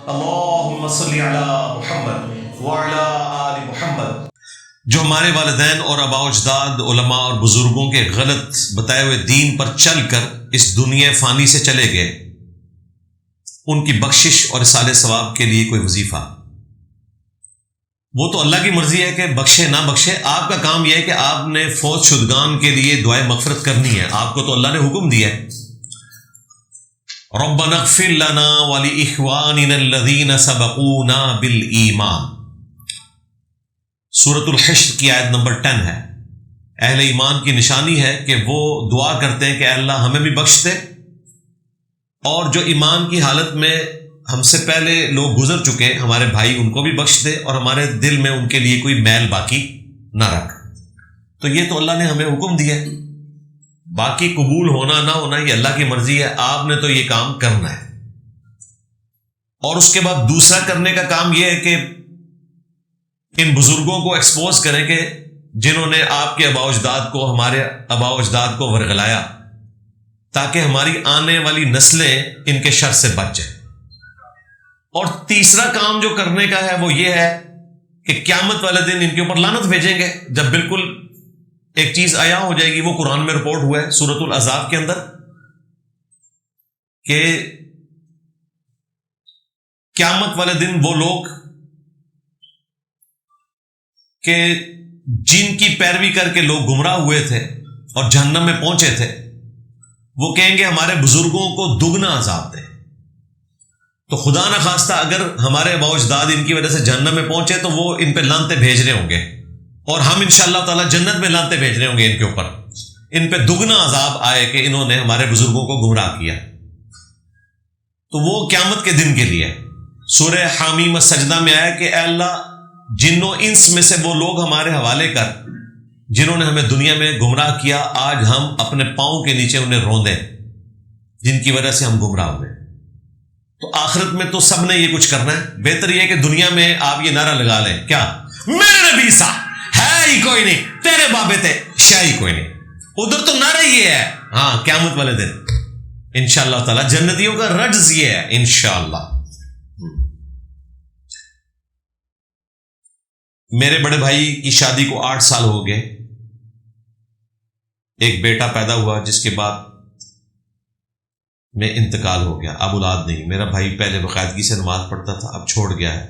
اللہم صلی علی محمد وعلی آل محمد۔ جو ہمارے والدین اور آباء و اجداد، علماء اور بزرگوں کے غلط بتائے ہوئے دین پر چل کر اس دنیا فانی سے چلے گئے، ان کی بخشش اور اصالہ ثواب کے لیے کوئی وظیفہ، وہ تو اللہ کی مرضی ہے کہ بخشے نہ بخشے۔ آپ کا کام یہ ہے کہ آپ نے فوت شدگان کے لیے دعائے مغفرت کرنی ہے، آپ کو تو اللہ نے حکم دیا ہے، ربنا اغفر لنا ولإخواننا الذین سبقونا بالایمان۔ سورۃ الحشر کی آیت نمبر 10 ہے۔ اہل ایمان کی نشانی ہے کہ وہ دعا کرتے ہیں کہ اے اللہ ہمیں بھی بخش دے، اور جو ایمان کی حالت میں ہم سے پہلے لوگ گزر چکے ہمارے بھائی، ان کو بھی بخش دے، اور ہمارے دل میں ان کے لیے کوئی میل باقی نہ رکھ۔ تو یہ تو اللہ نے ہمیں حکم دیا ہے، باقی قبول ہونا نہ ہونا یہ اللہ کی مرضی ہے، آپ نے تو یہ کام کرنا ہے۔ اور اس کے بعد دوسرا کرنے کا کام یہ ہے کہ ان بزرگوں کو ایکسپوز کریں کہ جنہوں نے آپ کے آباء و اجداد کو، ہمارے آباء و اجداد کو ورغلایا، تاکہ ہماری آنے والی نسلیں ان کے شر سے بچ جائیں۔ اور تیسرا کام جو کرنے کا ہے وہ یہ ہے کہ قیامت والے دن ان کے اوپر لعنت بھیجیں گے، جب بالکل ایک چیز عیاں ہو جائے گی۔ وہ قرآن میں رپورٹ ہوا ہے سورۃ الاحزاب کے اندر کہ قیامت والے دن وہ لوگ کہ جن کی پیروی کر کے لوگ گمراہ ہوئے تھے اور جہنم میں پہنچے تھے، وہ کہیں گے ہمارے بزرگوں کو دگنا عذاب دیں۔ تو خدا نہ خواستہ اگر ہمارے آباء و اجداد ان کی وجہ سے جہنم میں پہنچے تو وہ ان پہ لعنتیں بھیج رہے ہوں گے، اور ہم انشاءاللہ تعالی جنت میں لعنتیں بھیج رہے ہوں گے ان کے اوپر، ان پہ دگنا عذاب آئے کہ انہوں نے ہمارے بزرگوں کو گمراہ کیا۔ تو وہ قیامت کے دن کے لیے سورہ حامیم السجدہ میں آیا کہ اے اللہ جن و انس میں سے وہ لوگ ہمارے حوالے کر جنہوں نے ہمیں دنیا میں گمراہ کیا، آج ہم اپنے پاؤں کے نیچے انہیں روندیں جن کی وجہ سے ہم گمراہ ہوئے۔ تو آخرت میں تو سب نے یہ کچھ کرنا ہے۔ بہتر یہ ہے کہ دنیا میں آپ یہ نعرہ لگا لیں، کیا میرے نبی سا ہے ہی کوئی نہیں، تیرے بابے تھے شاہ ہی کوئی نہیں۔ ادھر تو نعرہ یہ ہے، ہاں قیامت والے دن انشاءاللہ تعالی جنتیوں کا رجز یہ ہے انشاءاللہ۔ میرے بڑے بھائی کی شادی کو 8 سال ہو گئے، ایک بیٹا پیدا ہوا جس کے بعد میں انتقال ہو گیا، اب اولاد نہیں۔ میرا بھائی پہلے باقاعدگی سے نماز پڑھتا تھا، اب چھوڑ گیا ہے۔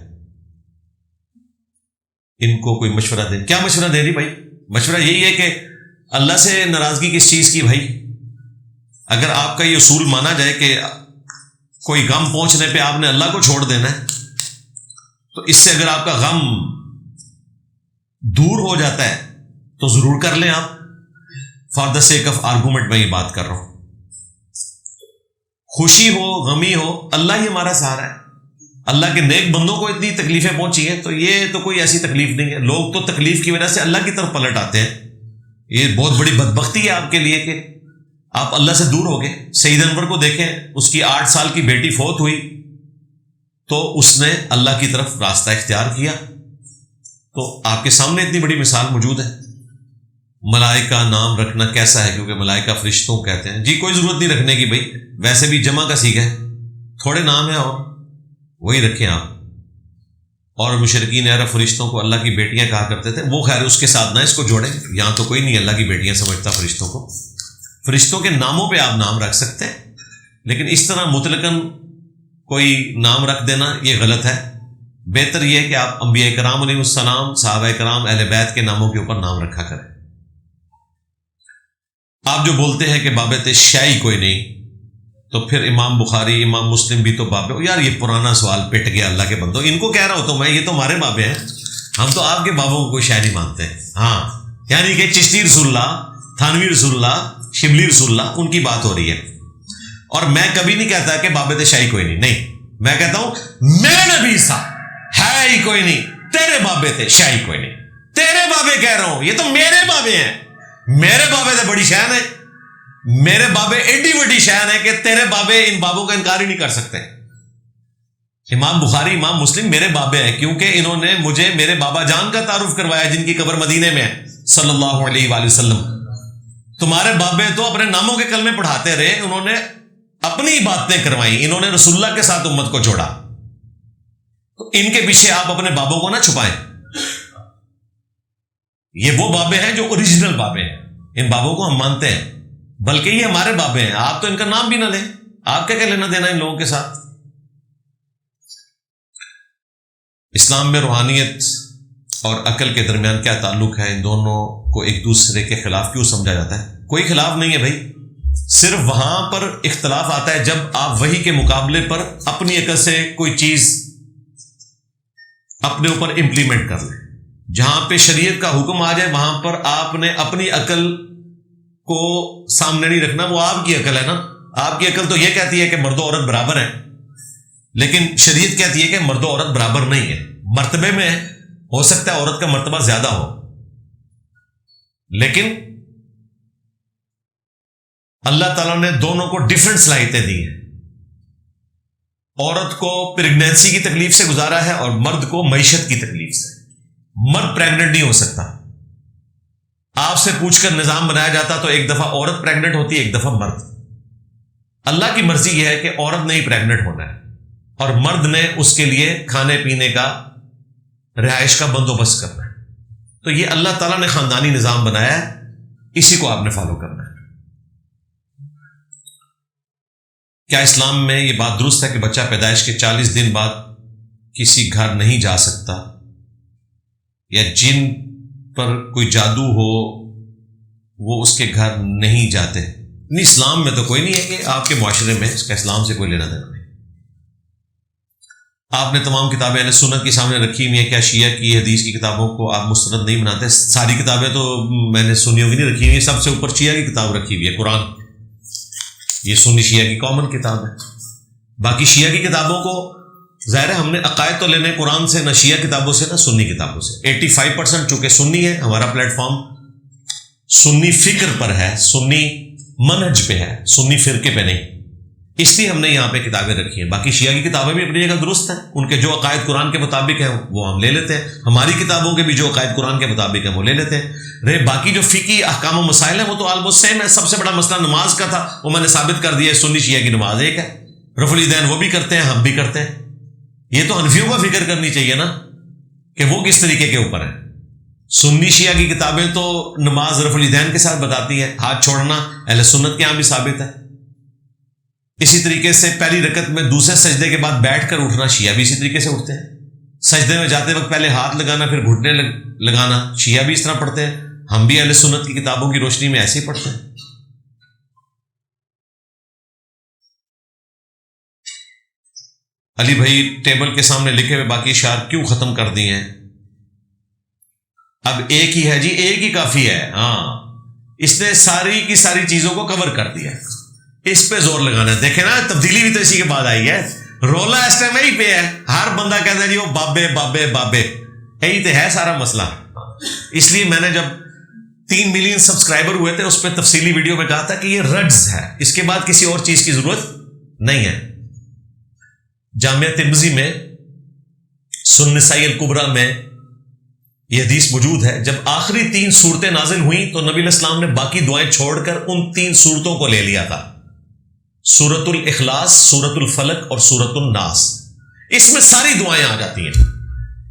ان کو کوئی مشورہ دیں۔ کیا مشورہ دے رہی بھائی؟ مشورہ یہی ہے کہ اللہ سے ناراضگی کس چیز کی بھائی؟ اگر آپ کا یہ اصول مانا جائے کہ کوئی غم پہنچنے پہ آپ نے اللہ کو چھوڑ دینا ہے، تو اس سے اگر آپ کا غم دور ہو جاتا ہے تو ضرور کر لیں آپ۔ For the sake of argument میں یہ بات کر رہا ہوں۔ خوشی ہو غمی ہو اللہ ہی ہمارا سہارا ہے۔ اللہ کے نیک بندوں کو اتنی تکلیفیں پہنچی ہیں تو یہ تو کوئی ایسی تکلیف نہیں ہے۔ لوگ تو تکلیف کی وجہ سے اللہ کی طرف پلٹ آتے ہیں۔ یہ بہت بڑی بدبختی ہے آپ کے لیے کہ آپ اللہ سے دور ہو گئے۔ سید انور کو دیکھیں، اس کی 8 سال کی بیٹی فوت ہوئی تو اس نے اللہ کی طرف راستہ اختیار کیا۔ تو آپ کے سامنے اتنی بڑی مثال موجود ہے۔ ملائکہ نام رکھنا کیسا ہے؟ کیونکہ ملائکہ فرشتوں کہتے ہیں، جی کوئی ضرورت نہیں رکھنے کی بھائی، ویسے بھی جمع کا سیکھا ہے، تھوڑے نام ہیں اور وہی رکھیں آپ۔ اور مشرکین عرب فرشتوں کو اللہ کی بیٹیاں کہا کرتے تھے، وہ خیر اس کے ساتھ نہ اس کو جوڑیں، یہاں تو کوئی نہیں اللہ کی بیٹیاں سمجھتا فرشتوں کو۔ فرشتوں کے ناموں پہ آپ نام رکھ سکتے ہیں، لیکن اس طرح مطلقاً کوئی نام رکھ دینا یہ غلط ہے۔ بہتر یہ ہے کہ آپ انبیاء کرام علیہ السلام، صحابہ کرام، اہل بیت کے ناموں کے اوپر نام رکھا کریں۔ آپ جو بولتے ہیں کہ بابے تھے شاہ ہی کوئی نہیں، تو پھر امام بخاری امام مسلم بھی تو بابے ہو۔ یار یہ پرانا سوال پٹ گیا اللہ کے بندوں، ان کو کہہ رہا ہوں تو میں، یہ تو ہمارے بابے ہیں، ہم تو آپ کے بابوں کو کوئی شاہ نہیں مانتے۔ ہاں یعنی کہ چشتی رسول اللہ، تھانوی رسول اللہ، شبلی رسول اللہ، ان کی بات ہو رہی ہے۔ اور میں کبھی نہیں کہتا کہ بابے تھے شاہی کوئی نہیں، میں کہتا ہوں میرے نبی سا ہے ہی کوئی نہیں، تیرے بابے تھے شاہی کوئی نہیں۔ تیرے بابے کہہ رہا ہوں، یہ تو میرے بابے ہیں، میرے بابے تھے بڑی شان ہے، میرے بابے ایڈی بڑی شان ہے کہ تیرے بابے ان بابوں کا انکار ہی نہیں کر سکتے۔ امام بخاری امام مسلم میرے بابے ہیں، کیونکہ انہوں نے مجھے میرے بابا جان کا تعارف کروایا جن کی قبر مدینے میں ہے صلی اللہ علیہ وآلہ وسلم۔ تمہارے بابے تو اپنے ناموں کے کلمے پڑھاتے رہے، انہوں نے اپنی باتیں کروائیں، انہوں نے رسول اللہ کے ساتھ امت کو جوڑا۔ ان کے پیچھے آپ اپنے بابوں کو نہ چھپائیں. یہ وہ بابے ہیں جو اوریجنل بابے ہیں، ان بابوں کو ہم مانتے ہیں، بلکہ یہ ہمارے بابے ہیں. آپ تو ان کا نام بھی نہ لیں، آپ کیا لینا دینا ان لوگوں کے ساتھ. اسلام میں روحانیت اور عقل کے درمیان کیا تعلق ہے؟ ان دونوں کو ایک دوسرے کے خلاف کیوں سمجھا جاتا ہے؟ کوئی خلاف نہیں ہے بھائی، صرف وہاں پر اختلاف آتا ہے جب آپ وحی کے مقابلے پر اپنی عقل سے کوئی چیز اپنے اوپر امپلیمنٹ کر لیں. جہاں پہ شریعت کا حکم آ جائے وہاں پر آپ نے اپنی عقل کو سامنے نہیں رکھنا. وہ آپ کی عقل ہے نا، آپ کی عقل تو یہ کہتی ہے کہ مرد و عورت برابر ہیں، لیکن شریعت کہتی ہے کہ مرد و عورت برابر نہیں ہے. مرتبے میں ہو سکتا ہے عورت کا مرتبہ زیادہ ہو، لیکن اللہ تعالیٰ نے دونوں کو ڈفرنٹ صلاحیتیں دی ہیں. عورت کو پریگنینسی کی تکلیف سے گزارا ہے اور مرد کو معیشت کی تکلیف سے. مرد پریگننٹ نہیں ہو سکتا. آپ سے پوچھ کر نظام بنایا جاتا تو ایک دفعہ عورت پریگننٹ ہوتی ہے، ایک دفعہ مرد. اللہ کی مرضی یہ ہے کہ عورت نے ہی پریگننٹ ہونا ہے اور مرد نے اس کے لیے کھانے پینے کا، رہائش کا بندوبست کرنا ہے. تو یہ اللہ تعالیٰ نے خاندانی نظام بنایا ہے، اسی کو آپ نے فالو کرنا ہے. کیا اسلام میں یہ بات درست ہے کہ بچہ پیدائش کے 40 دن بعد کسی گھر نہیں جا سکتا، یا جن پر کوئی جادو ہو وہ اس کے گھر نہیں جاتے؟ نہیں، اسلام میں تو کوئی نہیں ہے کہ آپ کے معاشرے میں اس کا اسلام سے کوئی لینا دینا نہیں. آپ نے تمام کتابیں اہل سنت کے سامنے رکھی ہوئی ہیں، کیا شیعہ کی حدیث کی کتابوں کو آپ مستند نہیں بناتے؟ ساری کتابیں تو میں نے سنیوں کی نہیں رکھی ہوئی ہیں، سب سے اوپر شیعہ کی کتاب رکھی ہوئی ہے، قرآن. یہ سنی شیعہ کی کامن کتاب ہے. باقی شیعہ کی کتابوں کو ظاہر ہے ہم نے عقائد تو لینے قرآن سے، نہ شیعہ کتابوں سے نہ سنی کتابوں سے. 85% چونکہ سنی ہے، ہمارا پلیٹ فارم سنی فکر پر ہے، سنی منہج پہ ہے، سنی فرقے پہ نہیں، اس لیے ہم نے یہاں پہ کتابیں رکھی ہیں. باقی شیعہ کی کتابیں بھی اپنی جگہ درست ہیں، ان کے جو عقائد قرآن کے مطابق ہیں وہ ہم لے لیتے ہیں. ہماری کتابوں کے بھی جو عقائد قرآن کے مطابق ہیں وہ لے لیتے ہیں. رہے باقی جو فقہی احکام و مسائل ہیں وہ تو آلموسٹ سیم ہے. سب سے بڑا مسئلہ نماز کا تھا، وہ میں نے ثابت کر دیا، سنی شیعہ کی نماز ایک ہے. رفع الیدین وہ بھی کرتے ہیں، ہم بھی کرتے ہیں. یہ تو حنفیوں کا فکر کرنی چاہیے نا کہ وہ کس طریقے کے اوپر ہیں. سنی شیعہ کی کتابیں تو نماز رفع الیدین کے ساتھ بتاتی ہیں، ہاتھ چھوڑنا اہل سنت کے یہاں بھی ثابت ہے. اسی طریقے سے پہلی رکعت میں دوسرے سجدے کے بعد بیٹھ کر اٹھنا، شیعہ بھی اسی طریقے سے اٹھتے ہیں. سجدے میں جاتے وقت پہلے ہاتھ لگانا پھر گھٹنے لگانا، شیعہ بھی اس طرح پڑھتے ہیں. ہم بھی اہل سنت کی کتابوں کی روشنی میں ایسے ہی پڑھتے ہیں. علی بھائی ٹیبل کے سامنے لکھے ہوئے باقی اشعار کیوں ختم کر دیے ہیں؟ اب ایک ہی ہے جی، ایک ہی کافی ہے. ہاں، اس نے ساری کی ساری چیزوں کو کور کر دیا، اس پہ زور لگانا ہے. دیکھیں نا، تبدیلی بھی تو اسی کے بعد آئی ہے. رولا اس ٹائم یہی پہ ہے، ہر بندہ کہتا ہے جی وہ بابے بابے بابے، یہی تو ہے سارا مسئلہ. اس لیے میں نے جب 3 ملین سبسکرائبر ہوئے تھے اس پہ تفصیلی ویڈیو میں کہا تھا کہ یہ رڈز ہے، اس کے بعد کسی اور چیز کی ضرورت نہیں ہے. جامعہ ترمذی میں سنن نسائی الکبریٰ میں یہ حدیث موجود ہے، جب آخری 3 صورتیں نازل ہوئیں تو نبی علیہ السلام نے باقی دعائیں چھوڑ کر ان 3 صورتوں کو لے لیا تھا، سورۃ الاخلاص، سورۃ الفلق اور سورۃ الناس. اس میں ساری دعائیں آ جاتی ہیں.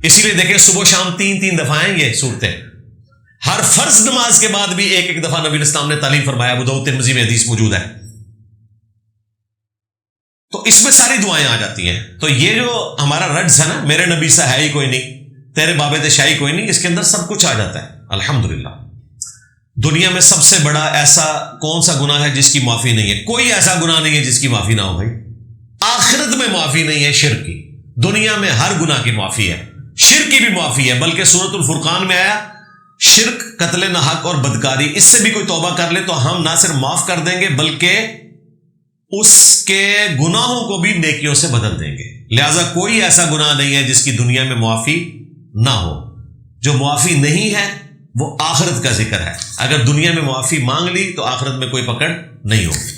اسی لیے دیکھیں صبح شام 3 دفعہ ہیں یہ صورتیں. ہر فرض نماز کے بعد بھی ایک دفعہ نبی علیہ السلام نے تعلیم فرمایا. ابو داؤد ترمذی میں حدیث موجود ہے. تو اس میں ساری دعائیں آ جاتی ہیں. تو یہ جو ہمارا رڈز ہے نا، میرے نبی سے ہے ہی کوئی نہیں، تیرے بابے تے شاہی کوئی نہیں، اس کے اندر سب کچھ آ جاتا ہے الحمدللہ. دنیا میں سب سے بڑا ایسا کون سا گناہ ہے جس کی معافی نہیں ہے؟ کوئی ایسا گناہ نہیں ہے جس کی معافی نہ ہو بھائی. آخرت میں معافی نہیں ہے شرک کی، دنیا میں ہر گناہ کی معافی ہے، شرک کی بھی معافی ہے. بلکہ سورۃ الفرقان میں آیا شرک، قتل نہ حق اور بدکاری، اس سے بھی کوئی توبہ کر لے تو ہم نہ صرف معاف کر دیں گے بلکہ اس کے گناہوں کو بھی نیکیوں سے بدل دیں گے. لہذا کوئی ایسا گناہ نہیں ہے جس کی دنیا میں معافی نہ ہو. جو معافی نہیں ہے وہ آخرت کا ذکر ہے. اگر دنیا میں معافی مانگ لی تو آخرت میں کوئی پکڑ نہیں ہوگی.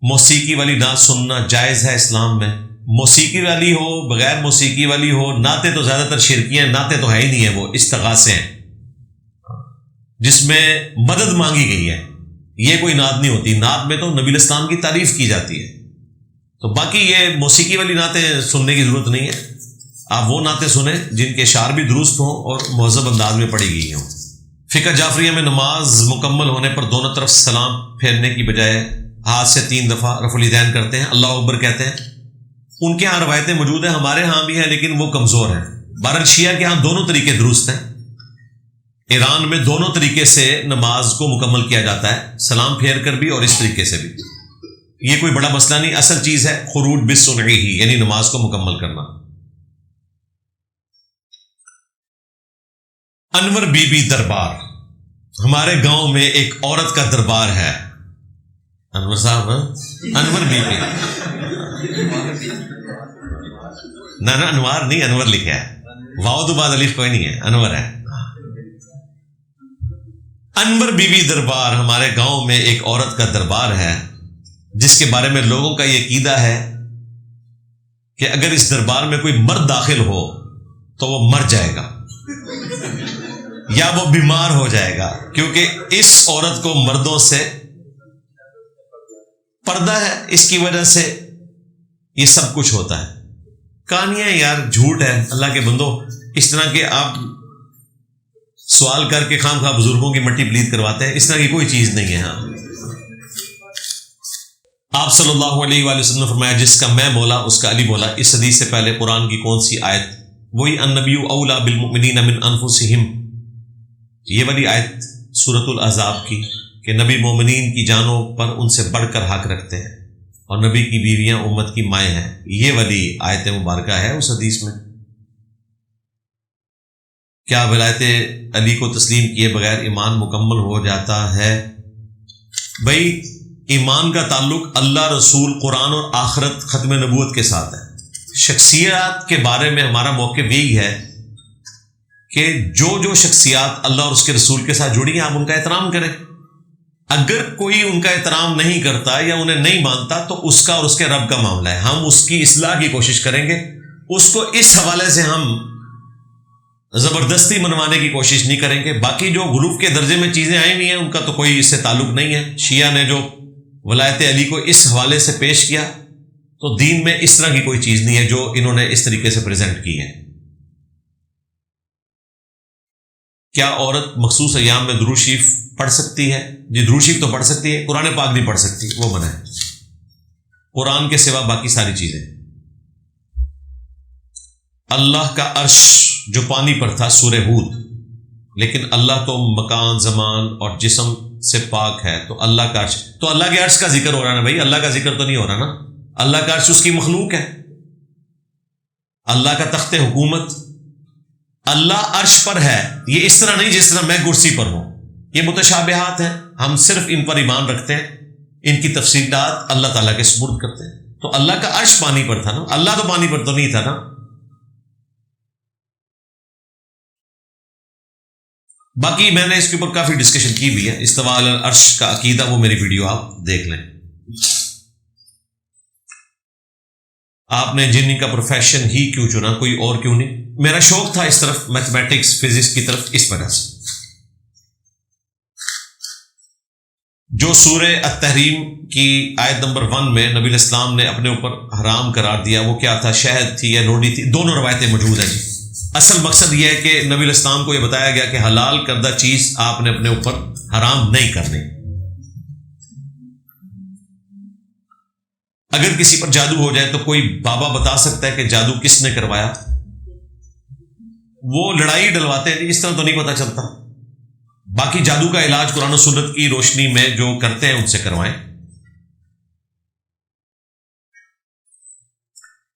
موسیقی والی نعت سننا جائز ہے اسلام میں؟ موسیقی والی ہو بغیر موسیقی والی ہو، نعتیں تو زیادہ تر شرکی ہیں، نعتیں تو ہے ہی نہیں ہیں، وہ استغاثے ہیں جس میں مدد مانگی گئی ہے. یہ کوئی نعت نہیں ہوتی. نعت میں تو نبی الاسلام کی تعریف کی جاتی ہے. تو باقی یہ موسیقی والی نعتیں سننے کی ضرورت نہیں ہے، آپ وہ نعتیں سنیں جن کے اشعار بھی درست ہوں اور مہذب انداز میں پڑھی گئی ہوں۔ فقہ جعفریہ میں نماز مکمل ہونے پر دونوں طرف سلام پھیرنے کی بجائے ہاتھ سے 3 دفعہ رفع الیدین کرتے ہیں، اللہ اکبر کہتے ہیں۔ ان کے ہاں روایتیں موجود ہیں، ہمارے ہاں بھی ہیں لیکن وہ کمزور ہیں۔ بہرحال شیعہ کے ہاں دونوں طریقے درست ہیں۔ ایران میں دونوں طریقے سے نماز کو مکمل کیا جاتا ہے، سلام پھیر کر بھی اور اس طریقے سے بھی۔ یہ کوئی بڑا مسئلہ نہیں، اصل چیز ہے خروج بالسنعی ہی، یعنی نماز کو مکمل کرنا۔ انور بی بی دربار، ہمارے گاؤں میں ایک عورت کا دربار ہے۔ انور صاحب، انور بی بی، نہ انوار نہیں، انور لکھا ہے، واو تو بعد الف کوئی نہیں ہے، انور ہے۔ انور بی بی دربار، ہمارے گاؤں میں ایک عورت کا دربار ہے جس کے بارے میں لوگوں کا یہ عقیدہ ہے کہ اگر اس دربار میں کوئی مرد داخل ہو تو وہ مر جائے گا یا وہ بیمار ہو جائے گا، کیونکہ اس عورت کو مردوں سے پردہ ہے، اس کی وجہ سے یہ سب کچھ ہوتا ہے۔ کہانیاں یار جھوٹ ہے، اللہ کے بندو، اس طرح کے آپ سوال کر کے خام خواہ بزرگوں کی مٹی پلید کرواتے ہیں، اس طرح کی کوئی چیز نہیں ہے۔ ہاں، آپ صلی اللہ علیہ وآلہ وسلم نے فرمایا جس کا میں مولا اس کا علی مولا۔ اس حدیث سے پہلے قرآن کی کون سی آیت؟ وہی النبی اولا بالمؤمنین من انفسہم، یہ والی آیت سورۃ الاحزاب کی کہ نبی مومنین کی جانوں پر ان سے بڑھ کر حق رکھتے ہیں اور نبی کی بیویاں امت کی مائیں ہیں، یہ والی آیت مبارکہ ہے اس حدیث میں۔ کیا ولایت علی کو تسلیم کیے بغیر ایمان مکمل ہو جاتا ہے؟ بھائی ایمان کا تعلق اللہ، رسول، قرآن اور آخرت، ختم نبوت کے ساتھ ہے۔ شخصیات کے بارے میں ہمارا موقف یہی ہے کہ جو شخصیات اللہ اور اس کے رسول کے ساتھ جڑی ہیں آپ ان کا احترام کریں۔ اگر کوئی ان کا احترام نہیں کرتا یا انہیں نہیں مانتا تو اس کا اور اس کے رب کا معاملہ ہے، ہم اس کی اصلاح کی کوشش کریں گے، اس کو اس حوالے سے ہم زبردستی منوانے کی کوشش نہیں کریں گے۔ باقی جو غلوف کے درجے میں چیزیں آئی ہوئی ہیں ان کا تو کوئی اس سے تعلق نہیں ہے۔ شیعہ نے جو ولایت علی کو اس حوالے سے پیش کیا تو دین میں اس طرح کی کوئی چیز نہیں ہے جو انہوں نے اس طریقے سے پریزنٹ کی ہے۔ کیا عورت مخصوص ایام میں درود شریف پڑھ سکتی ہے؟ جی درود شریف تو پڑھ سکتی ہے، قرآن پاک نہیں پڑھ سکتی، وہ منع ہے۔ قرآن کے سوا باقی ساری چیزیں۔ اللہ کا عرش جو پانی پر تھا سورہ ہود، لیکن اللہ تو مکان، زمان اور جسم سے پاک ہے، تو اللہ کا عرش، تو اللہ کے عرش کا ذکر ہو رہا ہے نا بھائی، اللہ کا ذکر تو نہیں ہو رہا نا۔ اللہ کا عرش اس کی مخلوق ہے، اللہ کا تخت حکومت، اللہ عرش پر ہے، یہ اس طرح نہیں جس طرح میں کرسی پر ہوں، یہ متشابہات ہیں، ہم صرف ان پر ایمان رکھتے ہیں، ان کی تفصیلات اللہ تعالیٰ کے سپرد کرتے ہیں۔ تو اللہ کا عرش پانی پر تھا نا، اللہ تو پانی پر تو نہیں تھا نا۔ باقی میں نے اس کے اوپر کافی ڈسکشن کی بھی ہے، استواء علی العرش کا عقیدہ، وہ میری ویڈیو آپ دیکھ لیں۔ آپ نے انجینئرنگ کا پروفیشن ہی کیوں چنا، کوئی اور کیوں نہیں؟ میرا شوق تھا اس طرف، میتھمیٹکس، فزکس کی طرف، اس وجہ سے۔ جو سورہ التحریم کی آیت نمبر 1 میں نبی الاسلام نے اپنے اوپر حرام قرار دیا، وہ کیا تھا؟ شہد تھی یا روٹی تھی؟ دونوں روایتیں موجود ہیں جی۔ اصل مقصد یہ ہے کہ نبی الاسلام کو یہ بتایا گیا کہ حلال کردہ چیز آپ نے اپنے اوپر حرام نہیں کرنی۔ اگر کسی پر جادو ہو جائے تو کوئی بابا بتا سکتا ہے کہ جادو کس نے کروایا؟ وہ لڑائی ڈلواتے ہیں، اس طرح تو نہیں پتہ چلتا۔ باقی جادو کا علاج قرآن و سنت کی روشنی میں جو کرتے ہیں ان سے کروائیں۔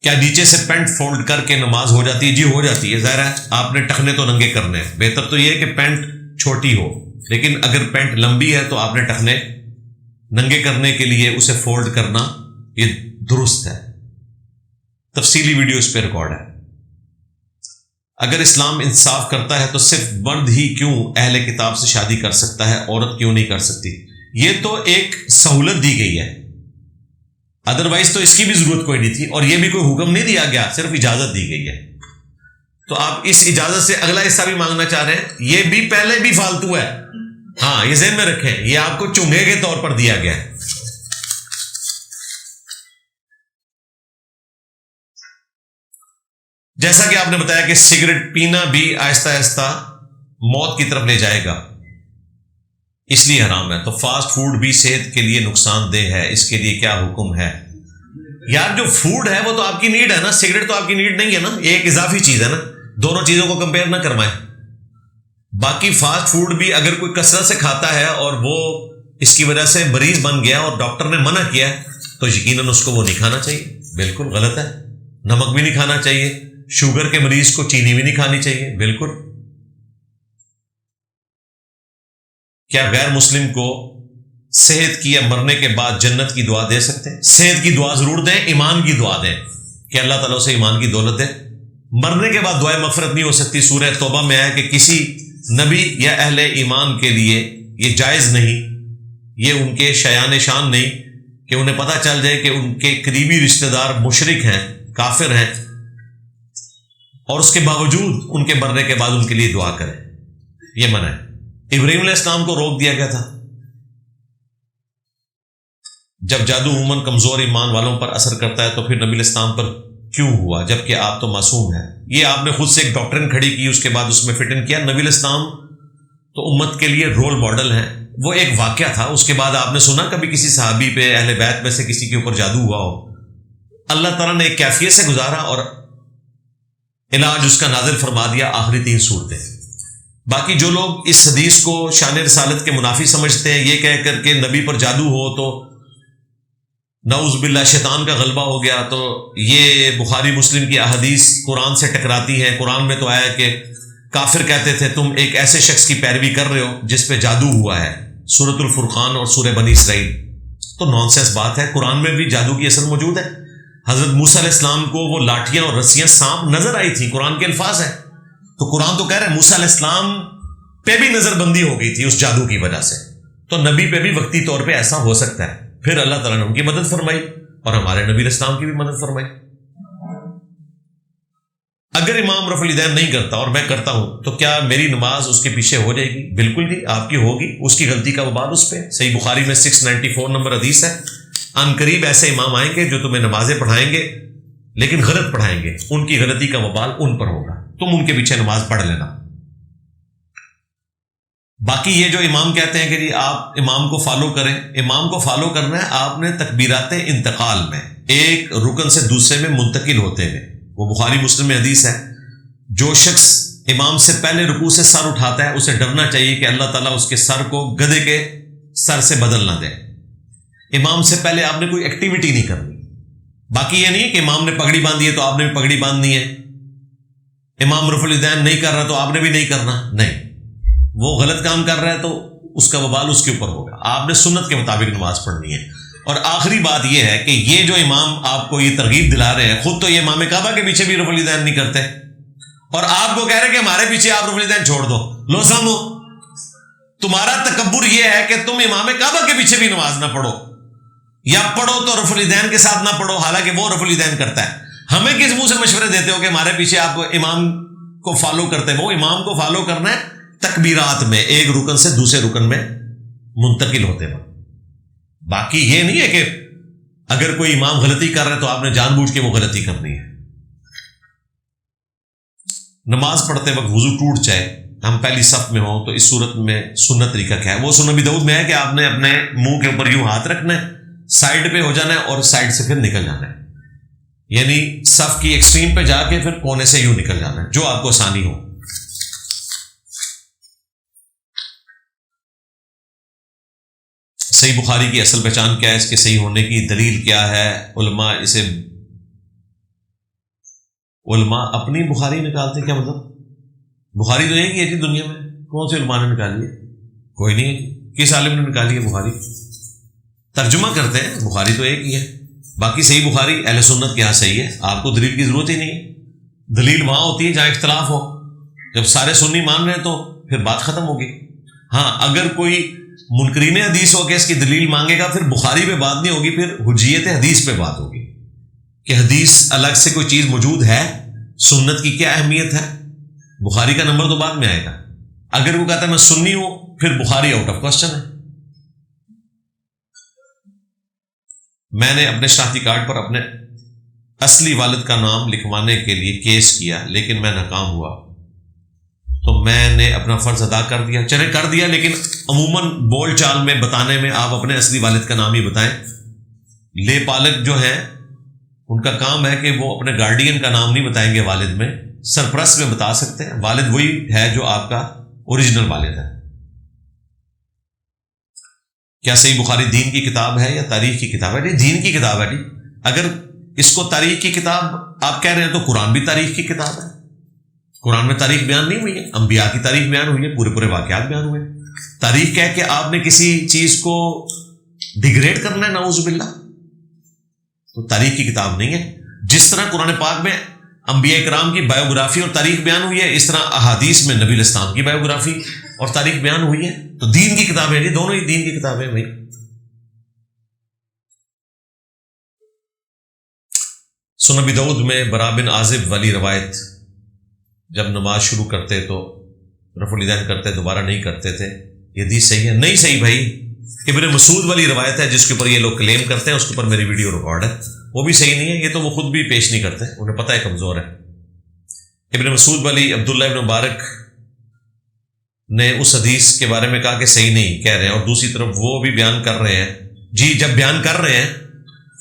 کیا نیچے سے پینٹ فولڈ کر کے نماز ہو جاتی ہے؟ جی ہو جاتی ہے، ظاہر ہے آپ نے ٹخنے تو ننگے کرنے ہیں۔ بہتر تو یہ ہے کہ پینٹ چھوٹی ہو، لیکن اگر پینٹ لمبی ہے تو آپ نے ٹخنے ننگے کرنے کے لیے اسے فولڈ کرنا یہ درست ہے۔ تفصیلی ویڈیو اس پہ ریکارڈ ہے۔ اگر اسلام انصاف کرتا ہے تو صرف مرد ہی کیوں اہل کتاب سے شادی کر سکتا ہے، عورت کیوں نہیں کر سکتی؟ یہ تو ایک سہولت دی گئی ہے، ادروائز تو اس کی بھی ضرورت کوئی نہیں تھی، اور یہ بھی کوئی حکم نہیں دیا گیا، صرف اجازت دی گئی ہے۔ تو آپ اس اجازت سے اگلا حصہ بھی مانگنا چاہ رہے ہیں، یہ بھی پہلے بھی فالتو ہے، ہاں یہ ذہن میں رکھیں، یہ آپ کو چنگے کے طور پر دیا گیا ہے۔ جیسا کہ آپ نے بتایا کہ سگریٹ پینا بھی آہستہ آہستہ موت کی طرف لے جائے گا، اس لیے حرام ہے. تو فاسٹ فوڈ بھی صحت کے لیے نقصان دہ ہے، اس کے لیے کیا حکم ہے؟ یار جو فوڈ ہے وہ تو آپ کی نیڈ ہے نا، سگریٹ تو آپ کی نیڈ نہیں ہے نا، یہ ایک اضافی چیز ہے نا، دونوں چیزوں کو کمپیئر نہ کروائیں. باقی فاسٹ فوڈ بھی اگر کوئی کثرت سے کھاتا ہے اور وہ اس کی وجہ سے مریض بن گیا اور ڈاکٹر نے منع کیا تو یقیناً اس کو وہ نہیں کھانا چاہیے، بالکل غلط ہے. نمک بھی نہیں کھانا چاہیے، شوگر کے مریض کو چینی بھی نہیں کھانی چاہیے، بالکل. کیا غیر مسلم کو صحت کی یا مرنے کے بعد جنت کی دعا دے سکتے ہیں؟ صحت کی دعا ضرور دیں، ایمان کی دعا دیں کہ اللہ تعالیٰ سے ایمان کی دولت دے. مرنے کے بعد دعائے مغفرت نہیں ہو سکتی. سورہ توبہ میں ہے کہ کسی نبی یا اہل ایمان کے لیے یہ جائز نہیں، یہ ان کے شایان شان نہیں کہ انہیں پتہ چل جائے کہ ان کے قریبی رشتہ دار مشرک ہیں، کافر ہیں، اور اس کے باوجود ان کے مرنے کے بعد ان کے لیے دعا کریں. یہ منع ہے. ابراہیم علیہ السلام کو روک دیا گیا تھا. جب جادو عموماً کمزور ایمان والوں پر اثر کرتا ہے تو پھر نبی علیہ السلام پر کیوں ہوا جبکہ آپ تو معصوم ہیں؟ یہ آپ نے خود سے ایک ڈاکٹرن کھڑی کی، اس کے بعد اس میں فٹ ان کیا. نبی علیہ السلام تو امت کے لیے رول ماڈل ہیں. وہ ایک واقعہ تھا، اس کے بعد آپ نے سنا کبھی کسی صحابی پہ، اہل بیت میں سے کسی کے اوپر جادو ہوا ہو؟ اللہ تعالیٰ نے ایک کیفیت سے گزارا اور علاج اس کا نازل فرما دیا، آخری 3 صورتیں. باقی جو لوگ اس حدیث کو شان رسالت کے منافی سمجھتے ہیں، یہ کہہ کر کہ نبی پر جادو ہو تو نعوذ باللہ شیطان کا غلبہ ہو گیا، تو یہ بخاری مسلم کی احادیث قرآن سے ٹکراتی ہیں. قرآن میں تو آیا کہ کافر کہتے تھے تم ایک ایسے شخص کی پیروی کر رہے ہو جس پہ جادو ہوا ہے، سورۃ الفرقان اور سورہ بنی اسرائیل. تو نانسنس بات ہے، قرآن میں بھی جادو کی اثر موجود ہے. حضرت موسیٰ علیہ السلام کو وہ لاٹھیاں اور رسیاں سانپ نظر آئی تھیں، قرآن کے الفاظ ہیں. تو قرآن تو کہہ رہے ہیں موسیٰ علیہ السلام پہ بھی نظر بندی ہو گئی تھی اس جادو کی وجہ سے، تو نبی پہ بھی وقتی طور پہ ایسا ہو سکتا ہے. پھر اللہ تعالیٰ نے ان کی مدد فرمائی اور ہمارے نبی علیہ السلام کی بھی مدد فرمائی. اگر امام رفع الیدین نہیں کرتا اور میں کرتا ہوں تو کیا میری نماز اس کے پیچھے ہو جائے گی؟ بالکل نہیں، آپ کی ہوگی. اس کی غلطی کا وبال اس پہ. صحیح بخاری میں 694 نمبر حدیث ہے، ان قریب ایسے امام آئیں گے جو تمہیں نمازیں پڑھائیں گے لیکن غلط پڑھائیں گے، ان کی غلطی کا وبال ان پر ہوگا، تم ان کے پیچھے نماز پڑھ لینا. باقی یہ جو امام کہتے ہیں کہ جی آپ امام کو فالو کریں، امام کو فالو کرنا ہے آپ نے تکبیرات انتقال میں، ایک رکن سے دوسرے میں منتقل ہوتے ہیں. وہ بخاری مسلم میں حدیث ہے، جو شخص امام سے پہلے رکوع سے سر اٹھاتا ہے اسے ڈرنا چاہیے کہ اللہ تعالیٰ اس کے سر کو گدھے کے سر سے بدل نہ دے. امام سے پہلے آپ نے کوئی ایکٹیویٹی نہیں کرنی. باقی یہ نہیں کہ امام نے پگڑی باندھی ہے تو آپ نے بھی پگڑی باندھنی ہے، امام رفع الیدین نہیں کر رہا تو آپ نے بھی نہیں کرنا، نہیں. وہ غلط کام کر رہا ہے تو اس کا وبال اس کے اوپر ہوگا. آپ نے سنت کے مطابق نماز پڑھنی ہے. اور آخری بات یہ ہے کہ یہ جو امام آپ کو یہ ترغیب دلا رہے ہیں، خود تو یہ امام کعبہ کے پیچھے بھی رفع الیدین نہیں کرتے اور آپ کو کہہ رہے ہیں کہ ہمارے پیچھے آپ رفع الیدین چھوڑ دو. لو سامو، تمہارا تکبر یہ ہے کہ تم امام کعبہ کے پیچھے بھی نماز نہ پڑھو، یا پڑھو تو رفع الیدین کے ساتھ نہ پڑھو حالانکہ وہ رفع الیدین کرتا ہے. ہمیں کس منہ سے مشورے دیتے ہو کہ ہمارے پیچھے آپ امام کو فالو کرتے؟ وہ امام کو فالو کرنا ہے تکبیرات میں، ایک رکن سے دوسرے رکن میں منتقل ہوتے ہیں. باقی یہ نہیں ہے کہ اگر کوئی امام غلطی کر رہا ہے تو آپ نے جان بوجھ کے وہ غلطی کرنی ہے. نماز پڑھتے وقت وضو ٹوٹ جائے، ہم پہلی صف میں ہوں تو اس صورت میں سنت طریقہ کیا ہے؟ وہ سنن ابی داؤد میں ہے کہ آپ نے اپنے منہ کے اوپر یوں ہاتھ رکھنا ہے، سائڈ پہ ہو جانا ہے اور سائڈ سے پھر نکل جانا ہے، یعنی صف کی ایکسٹریم پہ جا کے پھر کونے سے یوں نکل جانا ہے، جو آپ کو آسانی ہو. صحیح بخاری کی اصل پہچان کیا ہے؟ اس کے صحیح ہونے کی دلیل کیا ہے؟ علماء اپنی بخاری نکالتے ہیں، کیا مطلب؟ بخاری تو ایک ہی ہے جی دنیا میں، کون سے علماء نے نکالی ہے؟ کوئی نہیں ہے. کس عالم نے نکالی ہے بخاری؟ ترجمہ کرتے ہیں، بخاری تو ایک ہی ہے. باقی صحیح بخاری اہل سنت کے یہاں صحیح ہے، آپ کو دلیل کی ضرورت ہی نہیں ہے. دلیل وہاں ہوتی ہے جہاں اختلاف ہو. جب سارے سنی مان رہے ہیں تو پھر بات ختم ہوگی. ہاں اگر کوئی منکرین حدیث ہو کے اس کی دلیل مانگے گا پھر بخاری پہ بات نہیں ہوگی، پھر حجیت حدیث پہ بات ہوگی کہ حدیث الگ سے کوئی چیز موجود ہے، سنت کی کیا اہمیت ہے. بخاری کا نمبر تو بعد میں آئے گا. اگر وہ کہتا ہے میں سنی ہوں پھر بخاری آؤٹ آف کوسچن ہے. میں نے اپنے شناختی کارڈ پر اصلی والد کا نام لکھوانے کے لیے کیس کیا لیکن میں ناکام ہوا، تو میں نے اپنا فرض ادا کر دیا۔ چلے کر دیا، لیکن عموماً بول چال میں بتانے میں آپ اپنے اصلی والد کا نام ہی بتائیں۔ لے پالک جو ہیں ان کا کام ہے کہ وہ اپنے گارڈین کا نام نہیں بتائیں گے والد میں، سرپرست میں بتا سکتے ہیں۔ والد وہی ہے جو آپ کا اوریجنل والد ہے۔ کیا صحیح بخاری دین کی کتاب ہے یا تاریخ کی کتاب ہے؟ جی دین کی کتاب ہے۔ جی اگر اس کو تاریخ کی کتاب آپ کہہ رہے ہیں تو قرآن بھی تاریخ کی کتاب ہے۔ قرآن میں تاریخ بیان نہیں ہوئی ہے، انبیاء کی تاریخ بیان ہوئی ہے، پورے واقعات بیان ہوئے ہیں۔ تاریخ کہہ کے آپ نے کسی چیز کو ڈیگریڈ کرنا ہے، نعوذ باللہ، تو تاریخ کی کتاب نہیں ہے۔ جس طرح قرآن پاک میں انبیاء کرام کی بایوگرافی اور تاریخ بیان ہوئی ہے، اس طرح احادیث میں نبی الاسلام کی بایوگرافی اور تاریخ بیان ہوئی ہے۔ تو دین کی کتابیں جی، دونوں ہی دین کی کتابیں بھائی۔ سنن ابی داؤد میں برا بن عازب والی روایت، جب نماز شروع کرتے تو رفع الیدین کرتے، دوبارہ نہیں کرتے تھے، یہ حدیث صحیح ہے؟ نہیں صحیح بھائی۔ ابن مسعود والی روایت ہے جس کے اوپر یہ لوگ کلیم کرتے ہیں، اس کے اوپر میری ویڈیو ریکارڈ ہے، وہ بھی صحیح نہیں ہے۔ یہ تو وہ خود بھی پیش نہیں کرتے، انہیں پتہ ہے کمزور ہے۔ ابن مسعود والی عبداللہ ابن مبارک نے اس حدیث کے بارے میں کہا کہ صحیح نہیں کہہ رہے ہیں، اور دوسری طرف وہ بھی بیان کر رہے ہیں۔ جی جب بیان کر رہے ہیں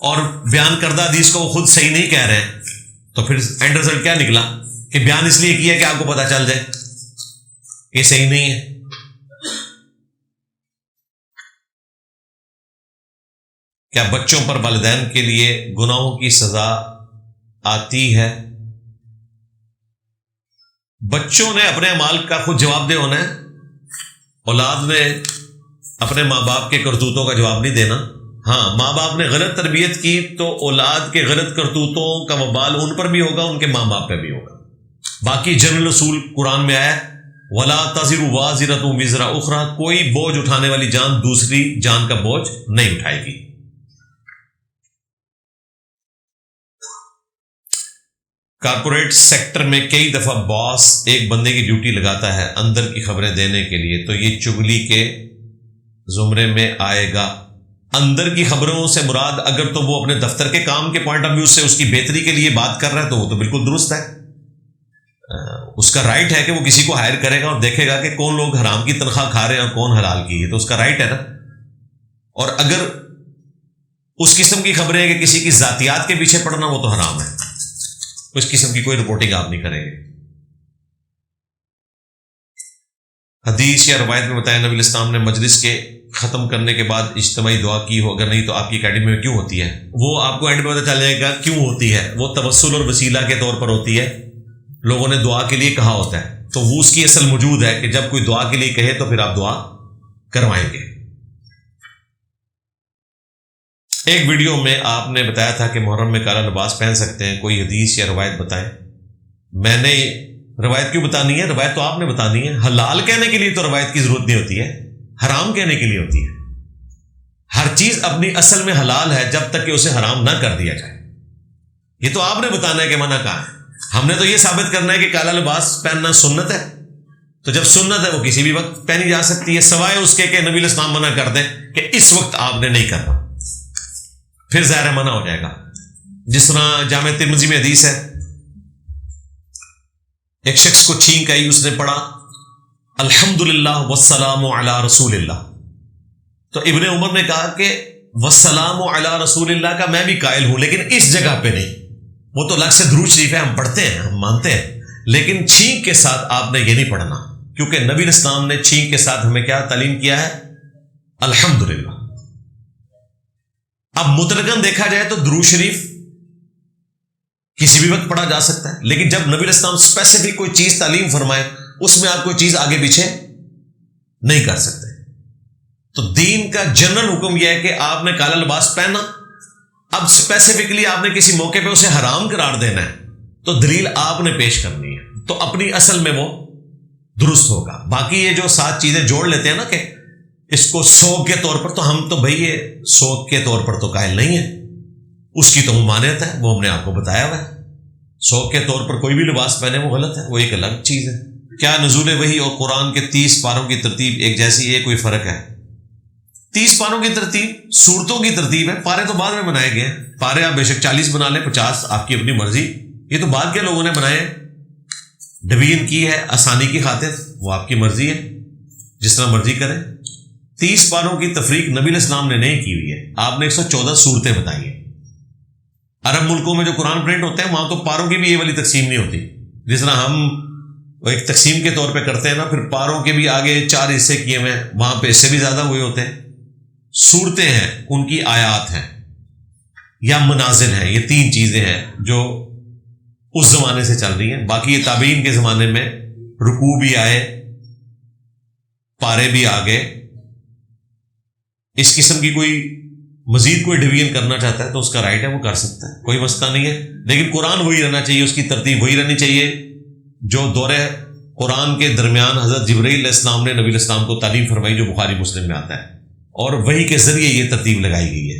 اور بیان کردہ حدیث کو وہ خود صحیح نہیں کہہ رہے ہیں، تو پھر اینڈ رزلٹ کیا نکلا کہ بیان اس لیے کیا کہ آپ کو پتہ چل جائے یہ صحیح نہیں ہے۔ کیا بچوں پر والدین کے لیے گناہوں کی سزا آتی ہے؟ بچوں نے اپنے اعمال کا خود جواب دہ ہونا ہے، اولاد نے اپنے ماں باپ کے کرتوتوں کا جواب نہیں دینا۔ ہاں، ماں باپ نے غلط تربیت کی تو اولاد کے غلط کرتوتوں کا وبال ان پر بھی ہوگا، ان کے ماں باپ پہ بھی ہوگا۔ باقی جنرل اصول قرآن میں آیا وَلَا تَزِرُ وَازِرَةٌ وِزْرَ أُخْرَىٰ، کوئی بوجھ اٹھانے والی جان دوسری جان کا بوجھ نہیں اٹھائے گی۔ کارپوریٹ سیکٹر میں کئی دفعہ باس ایک بندے کی ڈیوٹی لگاتا ہے اندر کی خبریں دینے کے لیے، تو یہ چگلی کے زمرے میں آئے گا؟ اندر کی خبروں سے مراد اگر تو وہ اپنے دفتر کے کام کے پوائنٹ آف ویو سے اس کی بہتری کے لیے بات کر رہا ہے تو وہ تو بالکل درست ہے، اس کا رائٹ ہے کہ وہ کسی کو ہائر کرے گا اور دیکھے گا کہ کون لوگ حرام کی تنخواہ کھا رہے ہیں اور کون حلال کی ہے، تو اس کا رائٹ ہے نا۔ اور اگر اس قسم کی خبریں کہ کسی کی ذاتیات کے پیچھے پڑنا، وہ تو حرام ہے، اس قسم کی کوئی رپورٹنگ آپ نہیں کریں گے۔ حدیث یا روایت میں بتایا نبی الاسلام نے مجلس کے ختم کرنے کے بعد اجتماعی دعا کی ہو، اگر نہیں تو آپ کی اکیڈمی میں کیوں ہوتی ہے؟ وہ آپ کو اینڈ میں پتہ چل جائے گا کیوں ہوتی ہے۔ وہ توسل اور وسیلہ کے طور پر ہوتی ہے، لوگوں نے دعا کے لیے کہا ہوتا ہے، تو وہ اس کی اصل موجود ہے کہ جب کوئی دعا کے لیے کہے تو پھر آپ دعا کروائیں گے۔ ایک ویڈیو میں آپ نے بتایا تھا کہ محرم میں کالا لباس پہن سکتے ہیں، کوئی حدیث یا روایت بتائیں۔ میں نے روایت کیوں بتانی ہے؟ روایت تو آپ نے بتانی ہے۔ حلال کہنے کے لیے تو روایت کی ضرورت نہیں ہوتی ہے، حرام کہنے کے لیے ہوتی ہے۔ ہر چیز اپنی اصل میں حلال ہے جب تک کہ اسے حرام نہ کر دیا جائے۔ یہ تو آپ نے بتانا ہے کہ منع کہاں ہے، ہم نے تو یہ ثابت کرنا ہے کہ کالا لباس پہننا سنت ہے، تو جب سنت ہے وہ کسی بھی وقت پہنی جا سکتی ہے، سوائے اس کے کہ نبی الاسلام منع کر دیں کہ اس وقت آپ نے نہیں کرنا، پھر ظاہر منع ہو جائے گا۔ جس طرح جامع ترمذی میں حدیث ہے، ایک شخص کو چھینک آئی، اس نے پڑھا الحمدللہ والسلام علی رسول اللہ، تو ابن عمر نے کہا کہ والسلام علی رسول اللہ کا میں بھی قائل ہوں، لیکن اس جگہ پہ نہیں۔ وہ تو الگ سے درود شریف ہے، ہم پڑھتے ہیں، ہم مانتے ہیں، لیکن چھینک کے ساتھ آپ نے یہ نہیں پڑھنا، کیونکہ نبی الاسلام نے چھینک کے ساتھ ہمیں کیا تعلیم کیا ہے؟ الحمدللہ۔ اب مطلقاً دیکھا جائے تو درود شریف کسی بھی وقت پڑھا جا سکتا ہے، لیکن جب نبی الاسلام اسپیسیفک کوئی چیز تعلیم فرمائے، اس میں آپ کوئی چیز آگے پیچھے نہیں کر سکتے۔ تو دین کا جنرل حکم یہ ہے کہ آپ نے کالا لباس پہنا، اب اسپیسیفکلی آپ نے کسی موقع پہ اسے حرام قرار دینا ہے تو دلیل آپ نے پیش کرنی ہے، تو اپنی اصل میں وہ درست ہوگا۔ باقی یہ جو 7 چیزیں جوڑ لیتے ہیں نا کہ اس کو سوگ کے طور پر، تو ہم تو بھئی یہ سوگ کے طور پر تو قائل نہیں ہے، اس کی تو ممانعت ہے، وہ ہم نے آپ کو بتایا ہوا ہے۔ سوگ کے طور پر کوئی بھی لباس پہنے وہ غلط ہے، وہ ایک الگ چیز ہے۔ کیا نزول وحی اور قرآن کے 30 پاروں کی ترتیب ایک جیسی ہے، کوئی فرق ہے؟ 30 پاروں کی ترتیب صورتوں کی ترتیب ہے. پارے تو بعد میں بنائے گئے ہیں. پارے آپ بے شک 40 بنا لیں، 50، آپ کی اپنی مرضی. یہ تو بعد کے لوگوں نے بنائے. ڈویژن کی ہے آسانی کی خاطر، وہ آپ کی مرضی ہے، جس طرح مرضی کریں. 30 پاروں کی تفریق نبی علیہ السلام نے نہیں کی ہوئی ہے. آپ نے 114 صورتیں بتائی ہیں. عرب ملکوں میں جو قرآن پرنٹ ہوتے ہیں وہاں تو پاروں کی بھی یہ والی تقسیم نہیں ہوتی جس طرح ہم ایک تقسیم کے طور پہ کرتے ہیں نا. پھر پاروں کے بھی آگے 4 حصے کیے ہوئے ہیں، وہاں پہ حصے بھی زیادہ ہوئے ہوتے ہیں. صورتیں ہیں، ان کی آیات ہیں یا منازل ہیں. یہ 3 چیزیں ہیں جو اس زمانے سے چل رہی ہیں. باقی یہ تابعین کے زمانے میں رکوع بھی آئے، پارے بھی آ گئے. اس قسم کی کوئی مزید کوئی ڈویژن کرنا چاہتا ہے تو اس کا رائٹ ہے، وہ کر سکتا ہے، کوئی مسئلہ نہیں ہے. لیکن قرآن وہی رہنا چاہیے، اس کی ترتیب وہی رہنی چاہیے جو دور قرآن کے درمیان حضرت جبرائیل علیہ السلام نے نبی علیہ السلام کو تعلیم فرمائی، جو بخاری مسلم میں آتا ہے، اور وہی کے ذریعے یہ ترتیب لگائی گئی ہے.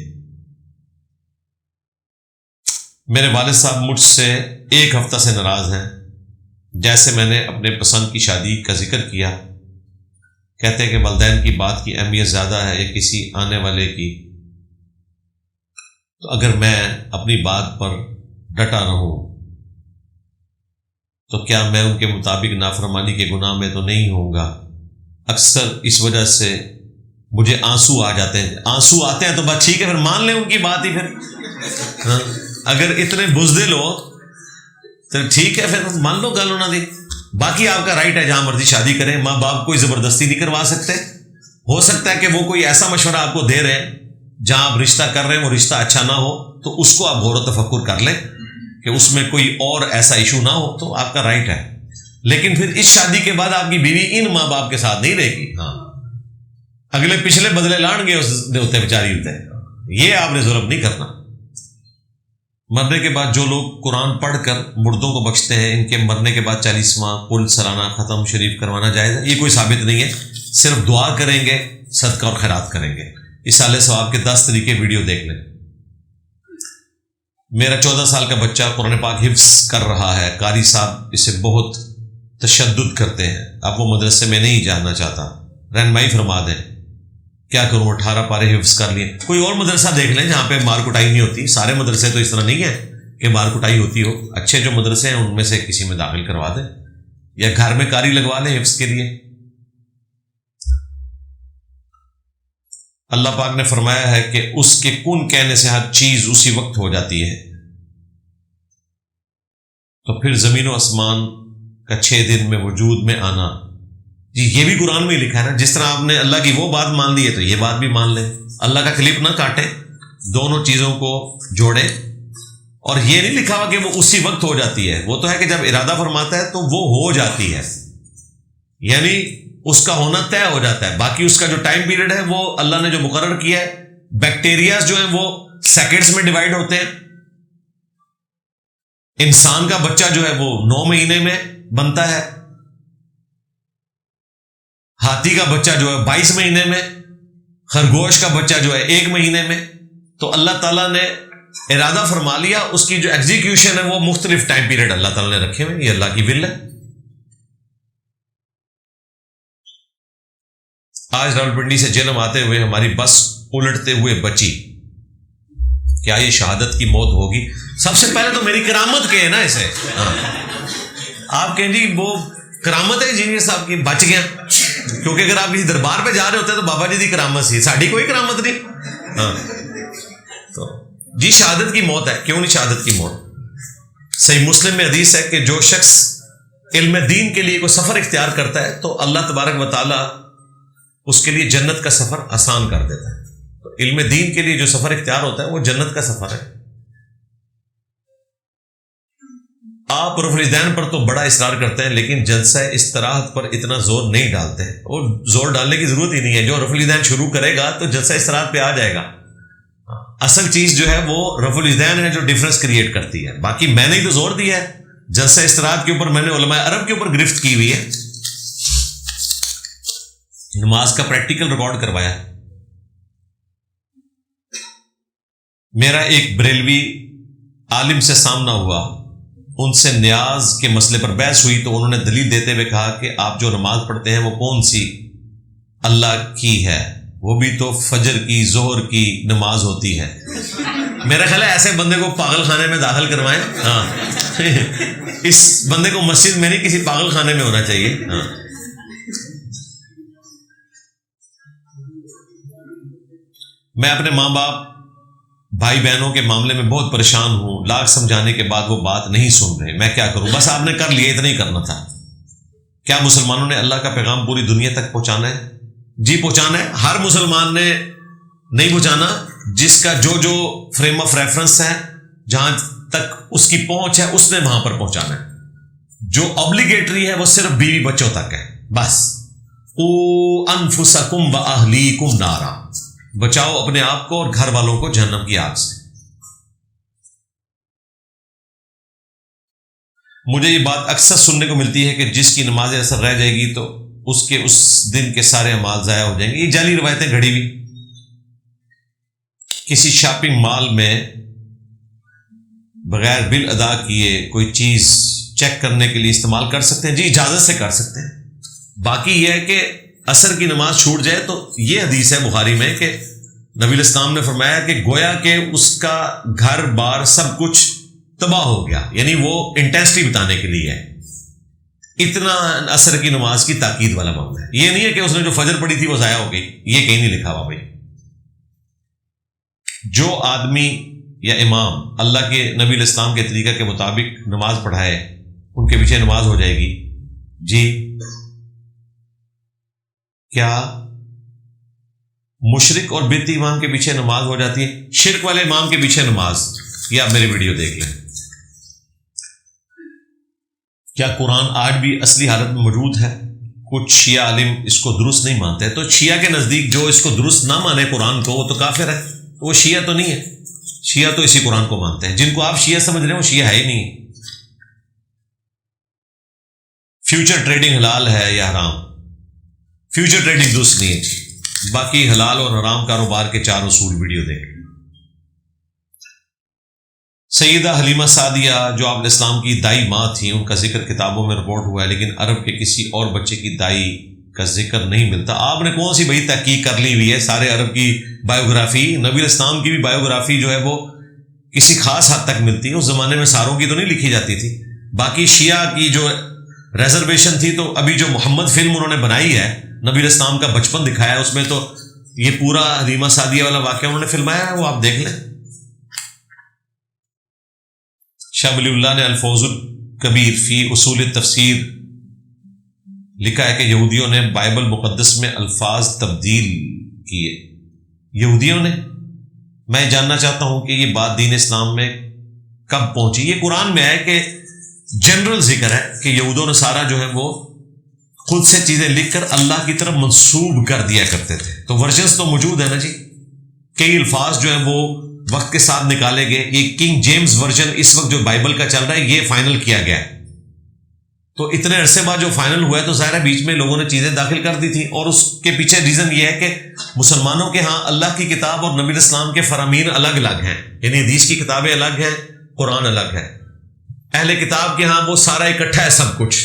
میرے والد صاحب مجھ سے 1 ہفتہ سے ناراض ہیں. جیسے میں نے اپنے پسند کی شادی کا ذکر کیا، کہتے ہیں کہ والدین کی بات کی اہمیت زیادہ ہے یا کسی آنے والے کی. تو اگر میں اپنی بات پر ڈٹا رہوں تو کیا میں ان کے مطابق نافرمانی کے گناہ میں تو نہیں ہوں گا؟ اکثر اس وجہ سے مجھے آنسو آ جاتے ہیں. آنسو آتے ہیں تو بات ٹھیک ہے، پھر مان لیں ان کی بات ہی. پھر ہاں اگر اتنے بزدل ہو تو ٹھیک ہے، پھر مان لو گل انہوں نے. باقی آپ کا رائٹ ہے جہاں مرضی شادی کریں. ماں باپ کوئی زبردستی نہیں کروا سکتے. ہو سکتا ہے کہ وہ کوئی ایسا مشورہ آپ کو دے رہے ہیں جہاں آپ رشتہ کر رہے ہیں وہ رشتہ اچھا نہ ہو، تو اس کو آپ غور و تفکر کر لیں کہ اس میں کوئی اور ایسا ایشو نہ ہو، تو آپ کا رائٹ ہے. لیکن پھر اس شادی کے بعد آپ کی بیوی ان ماں باپ کے ساتھ نہیں رہے گی. ہاں اگلے پچھلے بدلے لان گے اس ہوتے بیچاری ہوتے ہیں. یہ آپ نے ظلم نہیں کرنا. مرنے کے بعد جو لوگ قرآن پڑھ کر مردوں کو بخشتے ہیں، ان کے مرنے کے بعد 40واں کل سالانہ ختم شریف کروانا جائز ہے. یہ کوئی ثابت نہیں ہے. صرف دعا کریں گے، صدقہ اور خیرات کریں گے. اصالہ ثواب کے 10 طریقے ویڈیو دیکھ لیں. میرا 14 سال کا بچہ قرآن پاک حفظ کر رہا ہے. قاری صاحب اسے بہت تشدد کرتے ہیں. اب وہ مدرسے میں نہیں جانا چاہتا. رہنمائی فرما دیں. کیا کروں؟ 18 پارے حفظ کر لیے. کوئی اور مدرسہ دیکھ لیں جہاں پہ مار کٹائی نہیں ہوتی. سارے مدرسے تو اس طرح نہیں ہے کہ مار کٹائی ہوتی ہو. اچھے جو مدرسے ہیں ان میں سے کسی میں داخل کروا دیں یا گھر میں قاری لگوا لیں حفظ کے لیے. اللہ پاک نے فرمایا ہے کہ اس کے کن کہنے سے ہر چیز اسی وقت ہو جاتی ہے. تو پھر زمین و آسمان کا 6 دن میں وجود میں آنا، جی یہ بھی قرآن میں ہی لکھا ہے نا. جس طرح آپ نے اللہ کی وہ بات مان لی ہے تو یہ بات بھی مان لیں. اللہ کا کلپ نہ کاٹیں، دونوں چیزوں کو جوڑیں. اور یہ نہیں لکھا ہوا کہ وہ اسی وقت ہو جاتی ہے. وہ تو ہے کہ جب ارادہ فرماتا ہے تو وہ ہو جاتی ہے، یعنی اس کا ہونا طے ہو جاتا ہے. باقی اس کا جو ٹائم پیریڈ ہے وہ اللہ نے جو مقرر کیا ہے. بیکٹیریاز جو ہیں وہ سیکنڈز میں ڈیوائڈ ہوتے ہیں. انسان کا بچہ جو ہے وہ 9 مہینے میں بنتا ہے. ہاتھی کا بچہ جو ہے 22 مہینے میں. خرگوش کا بچہ جو ہے 1 مہینے میں. تو اللہ تعالیٰ نے ارادہ فرما لیا، اس کی جو ایگزیکیوشن ہے وہ مختلف ٹائم پیریڈ اللہ تعالیٰ نے رکھے ہوئے. یہ اللہ کی ول ہے. آج راولپنڈی سے جنم آتے ہوئے ہماری بس الٹتے ہوئے بچی. کیا یہ شہادت کی موت ہوگی؟ سب سے پہلے تو میری کرامت کہیں نا اسے. آپ کہیں جی وہ کرامت ہے انجینئر صاحب کی، بچ گیا. کیونکہ اگر آپ کسی دربار پہ جا رہے ہوتے ہیں تو بابا جی کی کرامت سی، ساڑھی کوئی کرامت نہیں. ہاں تو جی شہادت کی موت ہے. کیوں نہیں شہادت کی موت؟ صحیح مسلم میں حدیث ہے کہ جو شخص علم دین کے لیے کوئی سفر اختیار کرتا ہے تو اللہ تبارک و تعالیٰ اس کے لیے جنت کا سفر آسان کر دیتا ہے. تو علم دین کے لیے جو سفر اختیار ہوتا ہے وہ جنت کا سفر ہے. آپ رفع الیدین پر تو بڑا اصرار کرتے ہیں لیکن جلسہ استراحت پر اتنا زور نہیں ڈالتے ہیں. اور زور ڈالنے کی ضرورت ہی نہیں ہے. جو رفع الیدین شروع کرے گا تو جلسہ استراحت پہ آ جائے گا. اصل چیز جو ہے وہ رفع الیدین ہے جو ڈفرنس کریٹ کرتی ہے. باقی میں نے ہی تو زور دیا ہے. جلسہ استراحت کے اوپر میں نے علماء عرب کے اوپر گرفت کی ہوئی ہے. نماز کا پریکٹیکل ریکارڈ کروایا. میرا ایک بریلوی عالم سے سامنا ہوا. ان سے نیاز کے مسئلے پر بحث ہوئی تو انہوں نے دلیل دیتے ہوئے کہا کہ آپ جو نماز پڑھتے ہیں وہ کون سی اللہ کی ہے وہ بھی تو فجر کی ظہر کی نماز ہوتی ہے. میرا خیال ہے ایسے بندے کو پاگل خانے میں داخل کروائیں. ہاں اس بندے کو مسجد میں نہیں کسی پاگل خانے میں ہونا چاہیے. ہاں میں اپنے ماں باپ بھائی بہنوں کے معاملے میں بہت پریشان ہوں. لاکھ سمجھانے کے بعد وہ بات نہیں سن رہے. میں کیا کروں؟ بس آپ نے کر لیا، اتنا ہی کرنا تھا. کیا مسلمانوں نے اللہ کا پیغام پوری دنیا تک پہنچانا ہے؟ جی پہنچانا ہے. ہر مسلمان نے نہیں پہنچانا. جس کا جو فریم آف ریفرنس ہے، جہاں تک اس کی پہنچ ہے، اس نے وہاں پر پہنچانا ہے. جو obligatory ہے وہ صرف بیوی بچوں تک ہے. بس انفسکم و اہلیکم نارا، بچاؤ اپنے آپ کو اور گھر والوں کو جہنم کی آگ سے. مجھے یہ بات اکثر سننے کو ملتی ہے کہ جس کی نماز اثر رہ جائے گی تو اس کے اس دن کے سارے اعمال ضائع ہو جائیں گے. یہ جعلی روایتیں گھڑی ہوئی. کسی شاپنگ مال میں بغیر بل ادا کیے کوئی چیز چیک کرنے کے لیے استعمال کر سکتے ہیں؟ جی اجازت سے کر سکتے ہیں. باقی یہ ہے کہ عصر کی نماز چھوٹ جائے تو یہ حدیث ہے بخاری میں کہ نبی الاسلام نے فرمایا کہ گویا کہ اس کا گھر بار سب کچھ تباہ ہو گیا. یعنی وہ انٹینسٹی بتانے کے لیے ہے. اتنا عصر کی نماز کی تاکید والا معاملہ ہے. یہ نہیں ہے کہ اس نے جو فجر پڑھی تھی وہ ضائع ہو گئی. یہ کہیں نہیں لکھا ہوا بھائی. جو آدمی یا امام اللہ کے نبی الاسلام کے طریقہ کے مطابق نماز پڑھائے ان کے پیچھے نماز ہو جائے گی. جی کیا مشرک اور بدعتی امام کے پیچھے نماز ہو جاتی ہے؟ شرک والے امام کے پیچھے نماز، یہ آپ میری ویڈیو دیکھ لیں. کیا قرآن آج بھی اصلی حالت میں موجود ہے؟ کچھ شیعہ عالم اس کو درست نہیں مانتے. تو شیعہ کے نزدیک جو اس کو درست نہ مانے قرآن کو وہ تو کافر ہے. وہ شیعہ تو نہیں ہے. شیعہ تو اسی قرآن کو مانتے ہیں. جن کو آپ شیعہ سمجھ رہے ہیں وہ شیعہ ہے ہی نہیں ہے. فیوچر ٹریڈنگ حلال ہے یا حرام؟ فیوچر ٹریڈنگ درست نہیں ہے. باقی حلال اور حرام کاروبار کے 4 اصول ویڈیو دیکھیں. سیدہ حلیمہ سعدیہ جو آپ الاسلام کی دائی ماں تھیں، ان کا ذکر کتابوں میں رپورٹ ہوا ہے، لیکن عرب کے کسی اور بچے کی دائی کا ذکر نہیں ملتا. آپ نے کون سی بھائی تحقیق کر لی ہوئی ہے؟ سارے عرب کی بایوگرافی، نبی الاسلام کی بھی بایوگرافی جو ہے وہ کسی خاص حد تک ملتی ہے. اس زمانے میں ساروں کی تو نہیں لکھی جاتی تھی. باقی شیعہ کی جو ریزرویشن تھی، تو ابھی جو محمد فلم انہوں نے بنائی ہے، نبی الاسلام کا بچپن دکھایا ہے، اس میں تو یہ پورا حلیمہ سعدیہ والا واقعہ انہوں نے فلمایا ہے. وہ آپ دیکھ لیں. شاہ ولی اللہ نے الفوز الکبیر فی اصول تفسیر لکھا ہے کہ یہودیوں نے بائبل مقدس میں الفاظ تبدیل کیے. یہودیوں نے؟ میں جاننا چاہتا ہوں کہ یہ بات دین اسلام میں کب پہنچی. یہ قرآن میں ہے کہ جنرل ذکر ہے کہ یہود و نصارہ جو ہے وہ خود سے چیزیں لکھ کر اللہ کی طرف منسوب کر دیا کرتے تھے. تو ورژنس تو موجود ہے نا جی. کئی الفاظ جو ہیں وہ وقت کے ساتھ نکالے گئے. یہ کنگ جیمز ورژن اس وقت جو بائبل کا چل رہا ہے یہ فائنل کیا گیا ہے. تو اتنے عرصے بعد جو فائنل ہوا ہے تو ظاہر ہے بیچ میں لوگوں نے چیزیں داخل کر دی تھیں. اور اس کے پیچھے ریزن یہ ہے کہ مسلمانوں کے ہاں اللہ کی کتاب اور نبی الاسلام کے فرامین الگ الگ ہیں. یعنی حدیث کی کتابیں الگ ہیں، قرآن الگ ہے. اہل کتاب کے ہاں وہ سارا اکٹھا ہے سب کچھ.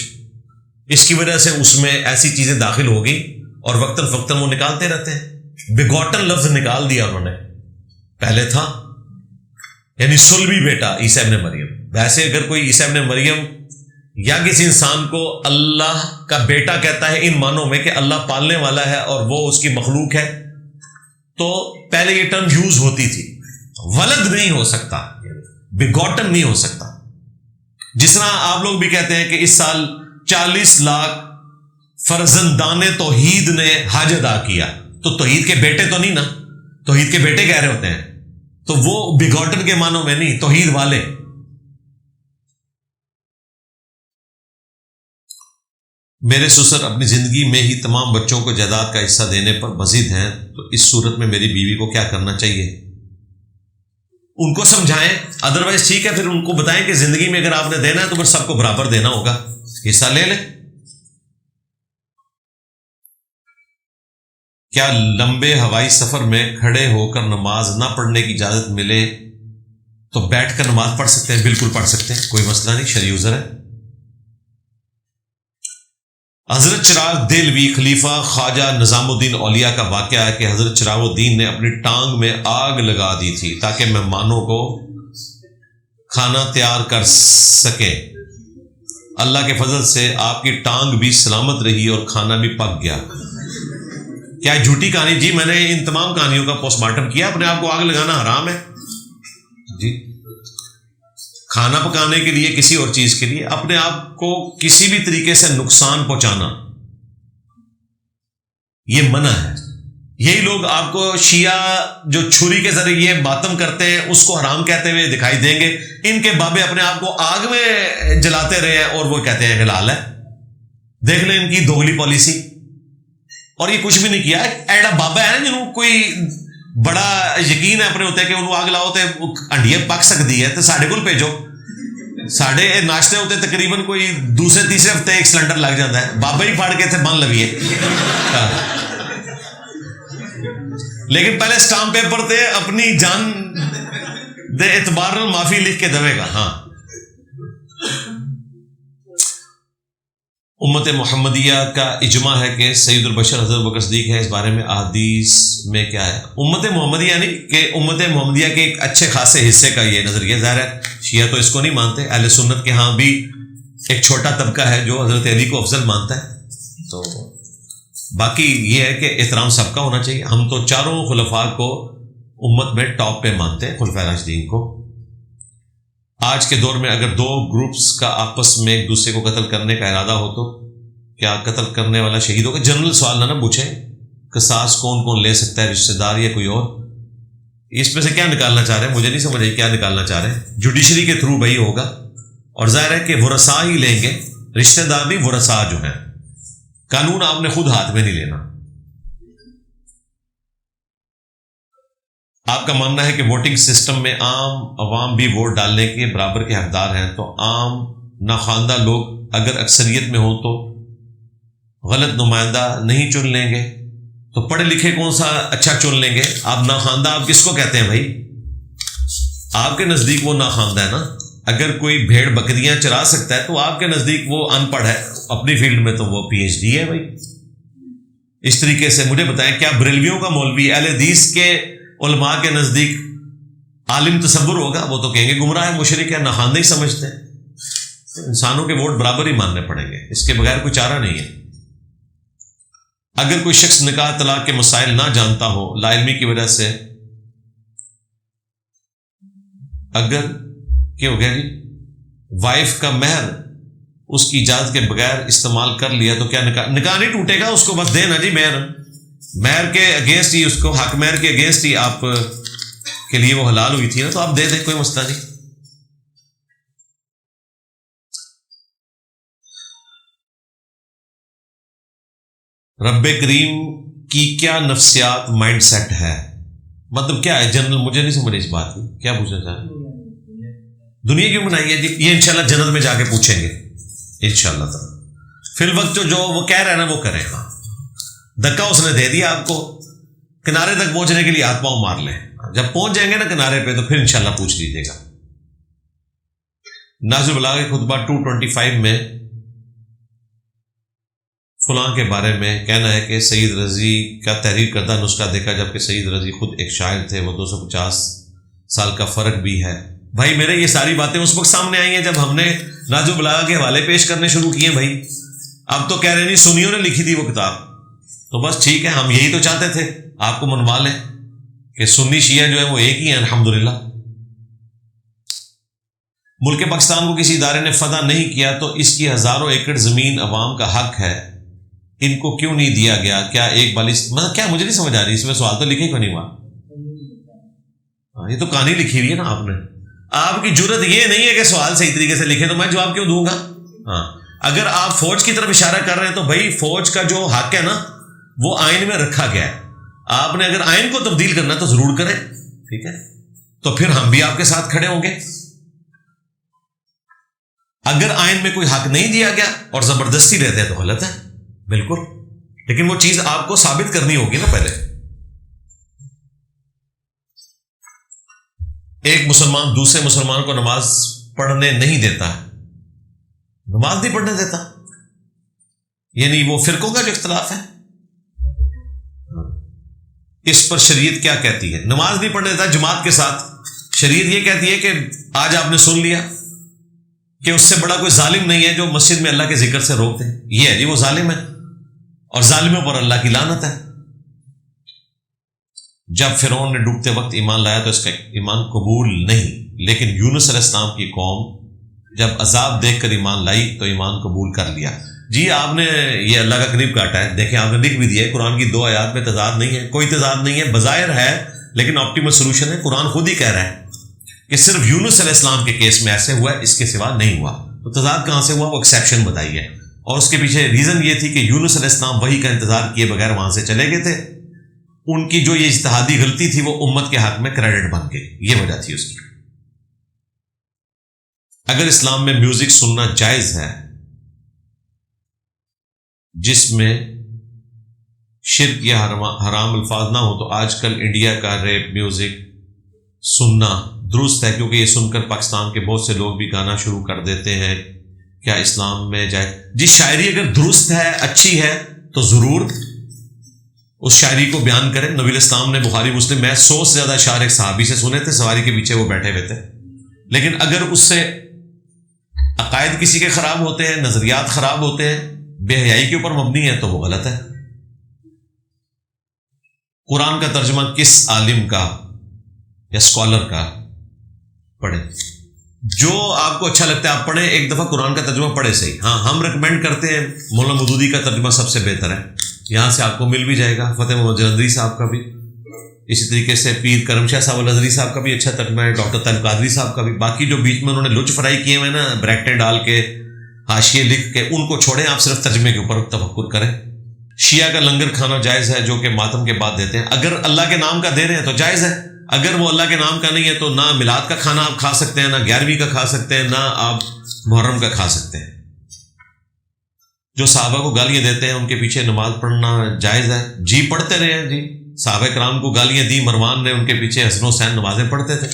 اس کی وجہ سے اس میں ایسی چیزیں داخل ہو گئی اور وقتاً فوقتاً وہ نکالتے رہتے ہیں. بیگوٹن لفظ نکال دیا انہوں نے. پہلے تھا یعنی صلبی بیٹا عیسیٰ ابن مریم. ویسے اگر کوئی عیسیٰ ابن مریم یا کسی انسان کو اللہ کا بیٹا کہتا ہے ان معنوں میں کہ اللہ پالنے والا ہے اور وہ اس کی مخلوق ہے، تو پہلے یہ ٹرم یوز ہوتی تھی. ولد نہیں ہو سکتا، بیگوٹن نہیں ہو سکتا. جس طرح آپ لوگ بھی کہتے ہیں کہ اس سال 40 لاکھ فرزندان توحید نے حج ادا کیا، تو توحید کے بیٹے تو نہیں نا. توحید کے بیٹے کہہ رہے ہوتے ہیں، تو وہ بیگوٹن کے معنوں میں نہیں، توحید والے. میرے سسر اپنی زندگی میں ہی تمام بچوں کو جائیداد کا حصہ دینے پر مزید ہیں، تو اس صورت میں میری بیوی کو کیا کرنا چاہیے؟ ان کو سمجھائیں. ادروائز ٹھیک ہے، پھر ان کو بتائیں کہ زندگی میں اگر آپ نے دینا ہے تو پھر سب کو برابر دینا ہوگا، حصہ لے لیں. کیا لمبے ہوائی سفر میں کھڑے ہو کر نماز نہ پڑھنے کی اجازت ملے تو بیٹھ کر نماز پڑھ سکتے ہیں؟ بالکل پڑھ سکتے ہیں، کوئی مسئلہ نہیں، شرعی عذر ہے. حضرت چراغ دہلوی خلیفہ خواجہ نظام الدین اولیاء کا واقعہ ہے کہ حضرت چراغ الدین نے اپنی ٹانگ میں آگ لگا دی تھی تاکہ مہمانوں کو کھانا تیار کر سکے. اللہ کے فضل سے آپ کی ٹانگ بھی سلامت رہی اور کھانا بھی پک گیا. کیا جھوٹی کہانی؟ جی میں نے ان تمام کہانیوں کا پوسٹ مارٹم کیا. اپنے آپ کو آگ لگانا حرام ہے جی. کھانا پکانے کے لیے، کسی اور چیز کے لیے اپنے آپ کو کسی بھی طریقے سے نقصان پہنچانا یہ منع ہے. یہی لوگ آپ کو شیعہ جو چھری کے ذریعے ماتم کرتے ہیں اس کو حرام کہتے ہوئے دکھائی دیں گے. ان کے بابے اپنے آپ کو آگ میں جلاتے رہے ہیں اور وہ کہتے ہیں حلال ہے. دیکھ لیں ان کی دوگلی پالیسی. اور یہ کچھ بھی نہیں کیا. ایڈا بابا ہے جنہوں کوئی بڑا یقین ہے اپنے ہوتے کہ انہوں آگ لاؤ تو انڈیا پک سکتی ہے تو ساڑھے کو بھیجو. ساڑھے ناشتے ہوتے تقریباً کوئی دوسرے تیسرے ہفتے ایک سلنڈر لگ جاتا ہے. بابا ہی پھاڑ کے تھے بن لویے. لیکن پہلے سٹامپ پیپر تے اپنی جان دے اعتبار معافی لکھ کے دے گا. ہاں امت محمدیہ کا اجماع ہے کہ سید البشر حضرت ابوبکر صدیق ہے. اس بارے میں احادیث میں کیا ہے؟ امت محمدیہ نہیں کہ امت محمدیہ کے ایک اچھے خاصے حصے کا یہ نظریہ. ظاہر ہے شیعہ تو اس کو نہیں مانتے. اہل سنت کے ہاں بھی ایک چھوٹا طبقہ ہے جو حضرت علی کو افضل مانتا ہے. تو باقی یہ ہے کہ احترام سب کا ہونا چاہیے. ہم تو چاروں خلفاء کو امت میں ٹاپ پہ مانتے ہیں، خلفاء راشدین کو. آج کے دور میں اگر دو گروپس کا آپس میں ایک دوسرے کو قتل کرنے کا ارادہ ہو تو کیا قتل کرنے والا شہید ہوگا؟ جنرل سوال نہ پوچھیں. قصاص کون کون لے سکتا ہے، رشتہ دار یا کوئی اور؟ اس میں سے کیا نکالنا چاہ رہے ہیں؟ مجھے نہیں سمجھ آئی کیا نکالنا چاہ رہے ہیں. جوڈیشری کے تھرو بھائی ہوگا. اور ظاہر ہے کہ ورثاء ہی لیں گے. رشتہ دار بھی ورثاء جو ہیں. قانون آپ نے خود ہاتھ میں نہیں لینا. آپ کا ماننا ہے کہ ووٹنگ سسٹم میں عام عوام بھی ووٹ ڈالنے کے برابر کے حقدار ہیں، تو عام ناخواندہ لوگ اگر اکثریت میں ہوں تو غلط نمائندہ نہیں چن لیں گے، تو پڑھے لکھے کون سا اچھا چن لیں گے؟ آپ ناخواندہ آپ کس کو کہتے ہیں بھائی؟ آپ کے نزدیک وہ ناخواندہ ہے نا. اگر کوئی بھیڑ بکریاں چرا سکتا ہے تو آپ کے نزدیک وہ ان پڑھ ہے اپنی فیلڈ میں، تو وہ پی ایچ ڈی ہے بھائی. اس طریقے سے مجھے بتائیں کیا بریلویوں کا مولوی اہل حدیث کے علماء کے نزدیک عالم تصور ہوگا؟ وہ تو کہیں گے گمراہ ہے، مشرک ہے، ناخواندہ ہی سمجھتے ہیں. انسانوں کے ووٹ برابر ہی ماننے پڑیں گے، اس کے بغیر کوئی چارہ نہیں ہے. اگر کوئی شخص نکاح طلاق کے مسائل نہ جانتا ہو لا علمی کی وجہ سے، اگر کیا ہو گیا جی وائف کا مہر اس کی اجازت کے بغیر استعمال کر لیا تو کیا نکاح نہیں ٹوٹے گا؟ اس کو بس دینا جی مہر کے اگینسٹ ہی، اس کو حق مہر کے اگینسٹ ہی آپ کے لیے وہ حلال ہوئی تھی نا، تو آپ دے دیں، کوئی مسئلہ نہیں. رب کریم کی کیا نفسیات مائنڈ سیٹ ہے؟ مطلب کیا ہے جنرل؟ مجھے نہیں سمجھ اس بات کی. کیا پوچھنا چاہ رہے ہیں؟ دنیا کیوں بنائی ہے جی؟ یہ انشاءاللہ جنت میں جا کے پوچھیں گے انشاءاللہ تعالی. فی الوقت جو وہ کہہ رہا ہے نا وہ کریں. ہاں دھکا اس نے دے دیا آپ کو، کنارے تک پہنچنے کے لیے ہاتھ پاؤں مار لیں. جب پہنچ جائیں گے نا کنارے پہ تو پھر انشاءاللہ پوچھ لیجیے گا. نازل البلاغہ کے خطبہ 225 میں فلاں کے بارے میں کہنا ہے کہ سید رضی کا تحریر کردہ نسخہ دیکھا، جبکہ سید رضی خود ایک شاعر تھے. وہ 250 سال کا فرق بھی ہے. بھائی میرے یہ ساری باتیں اس وقت سامنے آئی ہیں جب ہم نے نازل البلاغہ کے حوالے پیش کرنے شروع کیے بھائی. اب تو کہہ رہے نہیں سنیوں نے لکھی تھی وہ کتاب، تو بس ٹھیک ہے، ہم یہی تو چاہتے تھے آپ کو منوا لیں کہ سنی شیعہ جو ہے وہ ایک ہی ہیں الحمدللہ. ملک پاکستان کو کسی ادارے نے فتح نہیں کیا تو اس کی ہزاروں ایکڑ زمین عوام کا حق ہے، ان کو کیوں نہیں دیا گیا؟ کیا ایک بالش مطلب کیا؟ مجھے نہیں سمجھ آ رہی. اس میں سوال تو لکھے کیوں نہیں ہوا؟ یہ تو کہانی لکھی ہوئی ہے نا آپ نے. آپ کی جرت یہ نہیں ہے کہ سوال صحیح طریقے سے لکھے تو میں جواب کیوں دوں گا؟ ہاں اگر آپ فوج کی طرف اشارہ کر رہے ہیں تو بھائی فوج کا جو حق ہے نا وہ آئین میں رکھا گیا ہے. آپ نے اگر آئین کو تبدیل کرنا تو ضرور کریں، ٹھیک ہے؟ تو پھر ہم بھی آپ کے ساتھ کھڑے ہوں گے. اگر آئین میں کوئی حق نہیں دیا گیا اور زبردستی رہتے ہیں تو غلط ہے بالکل، لیکن وہ چیز آپ کو ثابت کرنی ہوگی نا پہلے. ایک مسلمان دوسرے مسلمان کو نماز پڑھنے نہیں دیتا، نماز نہیں پڑھنے دیتا، یعنی وہ فرقوں کا جو اختلاف ہے، اس پر شریعت کیا کہتی ہے؟ نماز نہیں پڑھنے دیتا جماعت کے ساتھ، شریعت یہ کہتی ہے کہ آج آپ نے سن لیا کہ اس سے بڑا کوئی ظالم نہیں ہے جو مسجد میں اللہ کے ذکر سے روک دے، یہ ہے جی وہ ظالم ہے، اور ظالموں پر اللہ کی لعنت ہے۔ جب فرعون نے ڈوبتے وقت ایمان لایا تو اس کا ایمان قبول نہیں، لیکن یونس علیہ السلام کی قوم جب عذاب دیکھ کر ایمان لائی تو ایمان قبول کر لیا۔ جی آپ نے یہ اللہ کا قریب کاٹا ہے، دیکھیں آپ نے لکھ بھی دیا ہے، قرآن کی 2 آیات میں تضاد نہیں ہے، کوئی تضاد نہیں ہے، بظاہر ہے لیکن آپٹیمل سولوشن ہے، قرآن خود ہی کہہ رہا ہے کہ صرف یونس علیہ السلام کے کیس میں ایسے ہوا ہے، اس کے سوا نہیں ہوا۔ تو تضاد کہاں سے ہوا؟ وہ ایکسیپشن بتائی ہے، اور اس کے پیچھے ریزن یہ تھی کہ یونس علیہ السلام وحی کا انتظار کیے بغیر وہاں سے چلے گئے تھے، ان کی جو یہ اجتہادی غلطی تھی وہ امت کے حق میں کریڈٹ بن گئی، یہ وجہ تھی اس کی۔ اگر اسلام میں میوزک سننا جائز ہے جس میں شرک یا حرام الفاظ نہ ہو، تو آج کل انڈیا کا ریپ میوزک سننا درست ہے؟ کیونکہ یہ سن کر پاکستان کے بہت سے لوگ بھی گانا شروع کر دیتے ہیں، کیا اسلام میں جائز؟ جی شاعری اگر درست ہے، اچھی ہے، تو ضرور اس شاعری کو بیان کریں۔ نبی الاسلام نے بخاری مسلم میں 100 سے زیادہ اشعار ایک صحابی سے سنے تھے، سواری کے پیچھے وہ بیٹھے ہوئے تھے، لیکن اگر اس سے عقائد کسی کے خراب ہوتے ہیں، نظریات خراب ہوتے ہیں، بے حیائی کے اوپر مبنی ہے، تو وہ غلط ہے۔ قرآن کا ترجمہ کس عالم کا یا اسکالر کا پڑھیں؟ جو آپ کو اچھا لگتا ہے آپ پڑھیں، ایک دفعہ قرآن کا ترجمہ پڑھے صحیح۔ ہاں ہم ریکمینڈ کرتے ہیں مولانا مودودی کا ترجمہ سب سے بہتر ہے، یہاں سے آپ کو مل بھی جائے گا، فتح محمد جلندری صاحب کا بھی، اسی طریقے سے پیر کرم شاہ صاحب الازہری صاحب کا بھی اچھا ترجمہ ہے، ڈاکٹر طارق قادری صاحب کا بھی۔ باقی جو بیچ میں انہوں نے لچ فرائی کیے ہوئے نا، بریکٹیں ڈال کے، حاشیے لکھ کے، ان کو چھوڑیں، آپ صرف ترجمے کے اوپر تفکر کریں۔ شیعہ کا لنگر کھانا جائز ہے جو کہ ماتم کے بعد دیتے ہیں، اگر اللہ کے نام کا دے رہے ہیں تو جائز ہے، اگر وہ اللہ کے نام کا نہیں ہے تو نہ میلاد کا کھانا آپ کھا سکتے ہیں، نہ 11ویں کا کھا سکتے ہیں، نہ آپ محرم کا کھا سکتے ہیں۔ جو صحابہ کو گالیاں دیتے ہیں ان کے پیچھے نماز پڑھنا جائز ہے؟ جی پڑھتے رہے ہیں، جی صحابہ کرام کو گالیاں دی، مروان نے ان کے پیچھے حسن و حسین نمازیں پڑھتے تھے،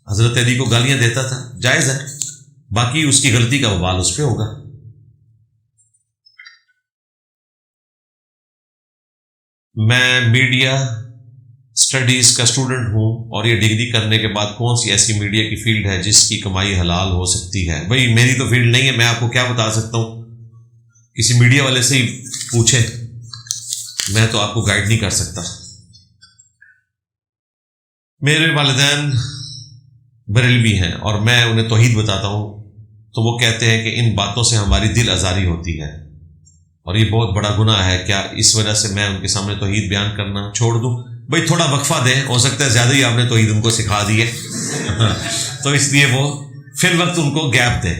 حضرت علی کو گالیاں دیتا تھا، جائز ہے، باقی اس کی غلطی کا وبال اس پہ ہوگا۔ میں میڈیا اسٹڈیز کا اسٹوڈنٹ ہوں اور یہ ڈگری کرنے کے بعد کون سی ایسی میڈیا کی فیلڈ ہے جس کی کمائی حلال ہو سکتی ہے؟ بھائی میری تو فیلڈ نہیں ہے، میں آپ کو کیا بتا سکتا ہوں، کسی میڈیا والے سے ہی پوچھیں، میں تو آپ کو گائیڈ نہیں کر سکتا۔ میرے والدین بریلوی ہیں اور میں انہیں توحید بتاتا ہوں تو وہ کہتے ہیں کہ ان باتوں سے ہماری دل آزاری ہوتی ہے اور یہ بہت بڑا گناہ ہے، کیا اس وجہ سے میں ان کے سامنے توحید بیان کرنا چھوڑ دوں؟ بھائی تھوڑا وقفہ دیں، ہو سکتا ہے زیادہ ہی آپ نے توحید ان کو سکھا دی ہے تو اس لیے وہ فی الوقت ان کو گیپ دیں۔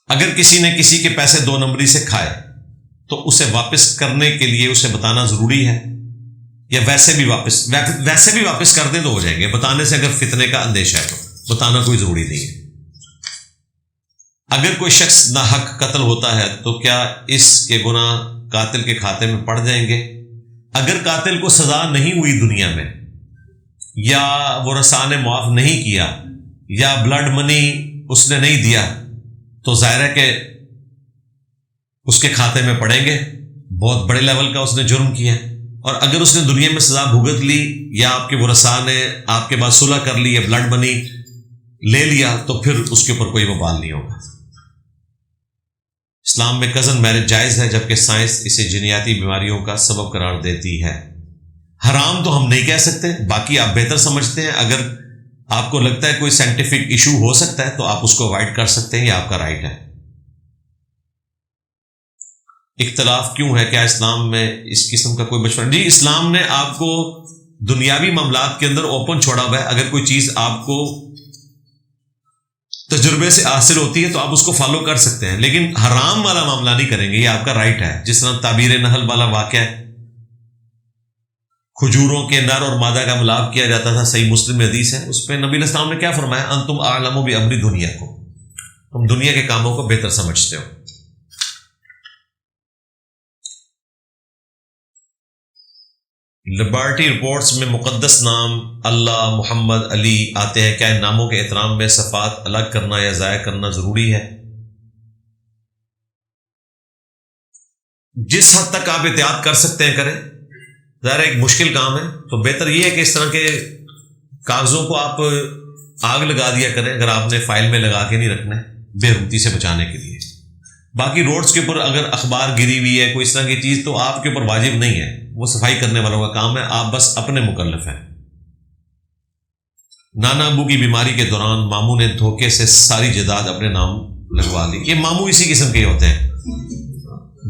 اگر کسی نے کسی کے پیسے 2 نمبری سے کھائے تو اسے واپس کرنے کے لیے اسے بتانا ضروری ہے یا ویسے بھی واپس کر دیں تو ہو جائیں گے؟ بتانے سے اگر فتنے کا اندیشہ ہے تو بتانا کوئی ضروری نہیں ہے۔ اگر کوئی شخص ناحق قتل ہوتا ہے تو کیا اس کے گناہ قاتل کے کھاتے میں پڑ جائیں گے؟ اگر قاتل کو سزا نہیں ہوئی دنیا میں، یا وہ رسا نے معاف نہیں کیا، یا بلڈ منی اس نے نہیں دیا، تو ظاہر ہے کہ اس کے کھاتے میں پڑیں گے، بہت بڑے لیول کا اس نے جرم کیا۔ اور اگر اس نے دنیا میں سزا بھگت لی یا آپ کے ورثاء نے آپ کے بعد صلح کر لی یا بلڈ منی لے لیا تو پھر اس کے اوپر کوئی وبال نہیں ہوگا۔ اسلام میں کزن میرج جائز ہے جبکہ سائنس اسے جنیاتی بیماریوں کا سبب قرار دیتی ہے۔ حرام تو ہم نہیں کہہ سکتے، باقی آپ بہتر سمجھتے ہیں، اگر آپ کو لگتا ہے کوئی سائنٹیفک ایشو ہو سکتا ہے تو آپ اس کو اوائڈ کر سکتے ہیں، یہ آپ کا رائٹ ہے۔ اختلاف کیوں ہے؟ کیا اسلام میں اس قسم کا کوئی مشورہ؟ جی اسلام نے آپ کو دنیاوی معاملات کے اندر اوپن چھوڑا ہوا ہے، اگر کوئی چیز آپ کو تجربے سے حاصل ہوتی ہے تو آپ اس کو فالو کر سکتے ہیں، لیکن حرام والا معاملہ نہیں کریں گے، یہ آپ کا رائٹ ہے۔ جس طرح تعبیر نحل والا واقعہ ہے، کھجوروں کے نر اور مادہ کا ملاپ کیا جاتا تھا، صحیح مسلم میں حدیث ہے، اس پہ نبی علیہ السلام نے کیا فرمایا؟ انتم اعلم بامر دنیا کو، تم دنیا کے کاموں کو بہتر سمجھتے ہو۔ لیبارٹری رپورٹس میں مقدس نام اللہ، محمد، علی آتے ہیں، کیا ان ناموں کے احترام میں صفات الگ کرنا یا ضائع کرنا ضروری ہے؟ جس حد تک آپ احتیاط کر سکتے ہیں کریں، ظاہر ایک مشکل کام ہے، تو بہتر یہ ہے کہ اس طرح کے کاغذوں کو آپ آگ لگا دیا کریں اگر آپ نے فائل میں لگا کے نہیں رکھنا ہے، بے رمتی سے بچانے کے لیے۔ باقی روڈز کے اوپر اگر اخبار گری ہوئی ہے، کوئی اس طرح کی چیز، تو آپ کے اوپر واجب نہیں ہے، وہ صفائی کرنے والوں کا کام ہے، آپ بس اپنے مکلف ہیں۔ نانا ابو کی بیماری کے دوران ماموں نے دھوکے سے ساری جائیداد اپنے نام لگوا لی۔ یہ ماموں اسی قسم کے ہوتے ہیں،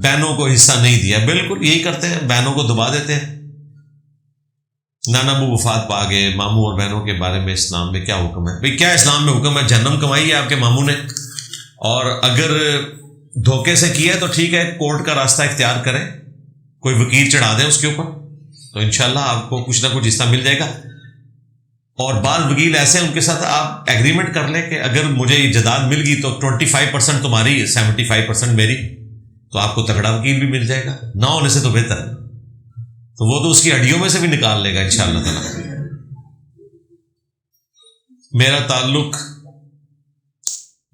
بہنوں کو حصہ نہیں دیا، بالکل یہی کرتے ہیں، بہنوں کو دبا دیتے ہیں۔ نانا ابو وفات پا گئے، ماموں اور بہنوں کے بارے میں اسلام میں کیا حکم ہے؟ بھئی کیا اسلام میں حکم ہے؟ جہنم کمائی ہے آپ کے ماموں نے، اور اگر دھوکے سے کیا ہے تو ٹھیک ہے، کورٹ کا راستہ اختیار کریں، کوئی وکیل چڑھا دیں اس کے اوپر، تو انشاءاللہ آپ کو کچھ نہ کچھ حصہ مل جائے گا۔ اور بعض وکیل ایسے ہیں ان کے ساتھ آپ ایگریمنٹ کر لیں کہ اگر مجھے یہ جائیداد مل گئی تو 25% تمہاری، 75% میری، تو آپ کو تگڑا وکیل بھی مل جائے گا، نہ ہونے سے تو بہتر ہے، تو وہ تو اس کی ہڈیوں میں سے بھی نکال لے گا انشاءاللہ تعالی۔ میرا تعلق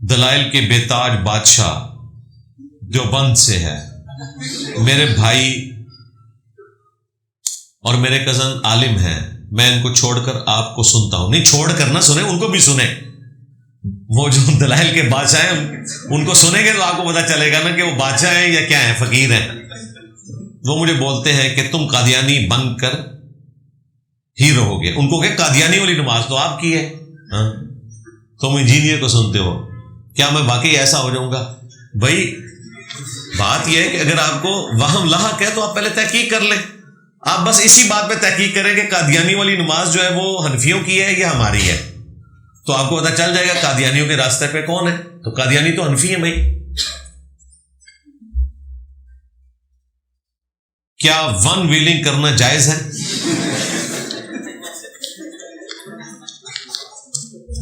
دلائل کے بے تاج بادشاہ دیوبند سے ہے، میرے بھائی اور میرے کزن عالم ہیں، میں ان کو چھوڑ کر آپ کو سنتا ہوں۔ نہیں، چھوڑ کر نہ سنیں، ان کو بھی سنیں، وہ جو دلائل کے بادشاہ ہیں ان کو سنیں گے تو آپ کو پتہ چلے گا نا کہ وہ بادشاہ ہیں یا کیا ہیں، فقیر ہیں۔ وہ مجھے بولتے ہیں کہ تم قادیانی بن کر ہی رہو گے، ان کو کہ قادیانی والی نماز تو آپ کی ہے، ہاں تم انجینئر کو سنتے ہو، کیا میں واقعی ایسا ہو جاؤں گا؟ بھائی بات یہ ہے کہ اگر آپ کو وہم لاحق ہے تو آپ پہلے تحقیق کر لیں، آپ بس اسی بات پہ تحقیق کریں کہ قادیانی والی نماز جو ہے وہ حنفیوں کی ہے یا ہماری ہے، تو آپ کو پتہ چل جائے گا قادیانیوں کے راستے پہ کون ہے، تو قادیانی تو حنفی ہے بھائی۔ کیا ون ویلنگ کرنا جائز ہے؟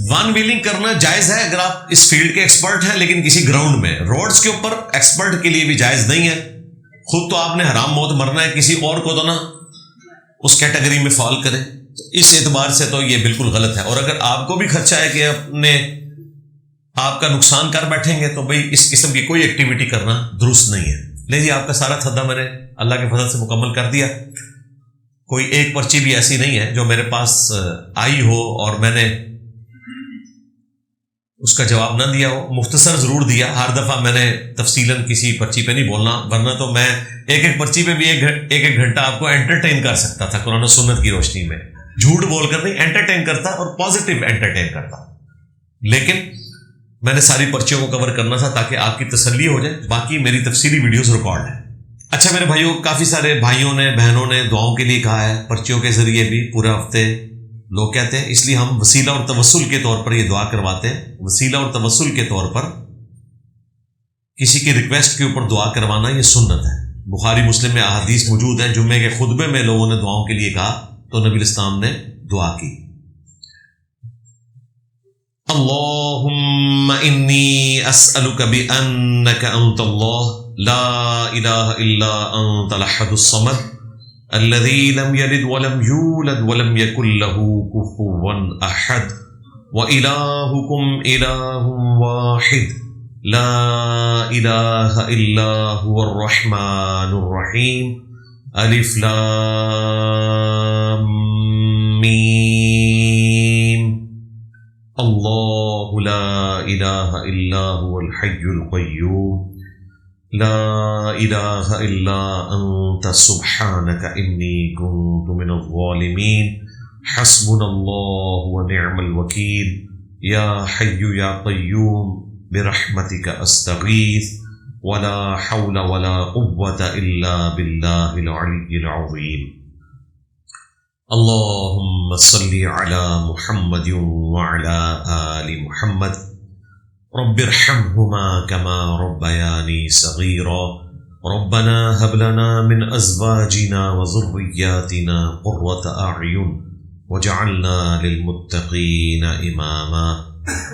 ون ویلنگ کرنا جائز ہے اگر آپ اس فیلڈ کے ایکسپرٹ ہیں، لیکن کسی گراؤنڈ میں، روڈز کے اوپر ایکسپرٹ کے لیے بھی جائز نہیں ہے۔ خود تو آپ نے حرام موت مرنا ہے، کسی اور کو تو نہ اس کیٹیگری میں فال کریں، اس اعتبار سے تو یہ بالکل غلط ہے۔ اور اگر آپ کو بھی خدشہ ہے کہ اپنے آپ کا نقصان کر بیٹھیں گے تو بھئی اس قسم کی کوئی ایکٹیویٹی کرنا درست نہیں ہے۔ لے جی، آپ کا سارا تھدا میں نے اللہ کے فضل سے مکمل کر دیا، کوئی ایک پرچی بھی ایسی نہیں ہے جو میرے پاس آئی ہو اور میں نے اس کا جواب نہ دیا ہو، مختصر ضرور دیا، ہر دفعہ میں نے تفصیلاً کسی پرچی پہ نہیں بولنا، ورنہ تو میں ایک ایک پرچی پہ بھی ایک گھنٹہ آپ کو انٹرٹین کر سکتا تھا قرآن و سنت کی روشنی میں، جھوٹ بول کر نہیں، انٹرٹین کرتا اور پازیٹیو انٹرٹین کرتا، لیکن میں نے ساری پرچیوں کو کور کرنا تھا تاکہ آپ کی تسلی ہو جائے، باقی میری تفصیلی ویڈیوز ریکارڈ ہیں۔ اچھا میرے بھائیوں، کافی سارے بھائیوں نے بہنوں نے دعاؤں کے لیے کہا ہے، پرچیوں کے ذریعے بھی پورے ہفتے لوگ کہتے ہیں، اس لیے ہم وسیلہ اور توسل کے طور پر یہ دعا کرواتے ہیں۔ وسیلہ اور توسل کے طور پر کسی کی ریکویسٹ کے اوپر دعا کروانا یہ سنت ہے، بخاری مسلم میں احادیث موجود ہیں، جمعے کے خطبے میں لوگوں نے دعاؤں کے لیے کہا تو نبی الاسلام نے دعا کی۔ اللہم انی اسألک بأنک انت اللہ لا الہ الا انت الاحد الصمد الذي لم يلد ولم يولد ولم يكن له كفوا احد وإلهكم إله واحد لا الہ الا هو الرحمن الرحیم الف لام میم اللہ لا الہ الا هو الحی القیوم لا الہ الا انت سبحانک انی کنت من الظالمین حسبنا اللہ ونعم الوکیل یا حی یا قیوم برحمتک استغیث ولا حول ولا قوة الا باللہ العلی العظیم اللہم صلی علی محمد وعلی آل محمد رب ارحمهما كما ربياني صغيرا ربنا هب لنا من ازواجنا وذرياتنا قرة اعين واجعلنا للمتقين اماما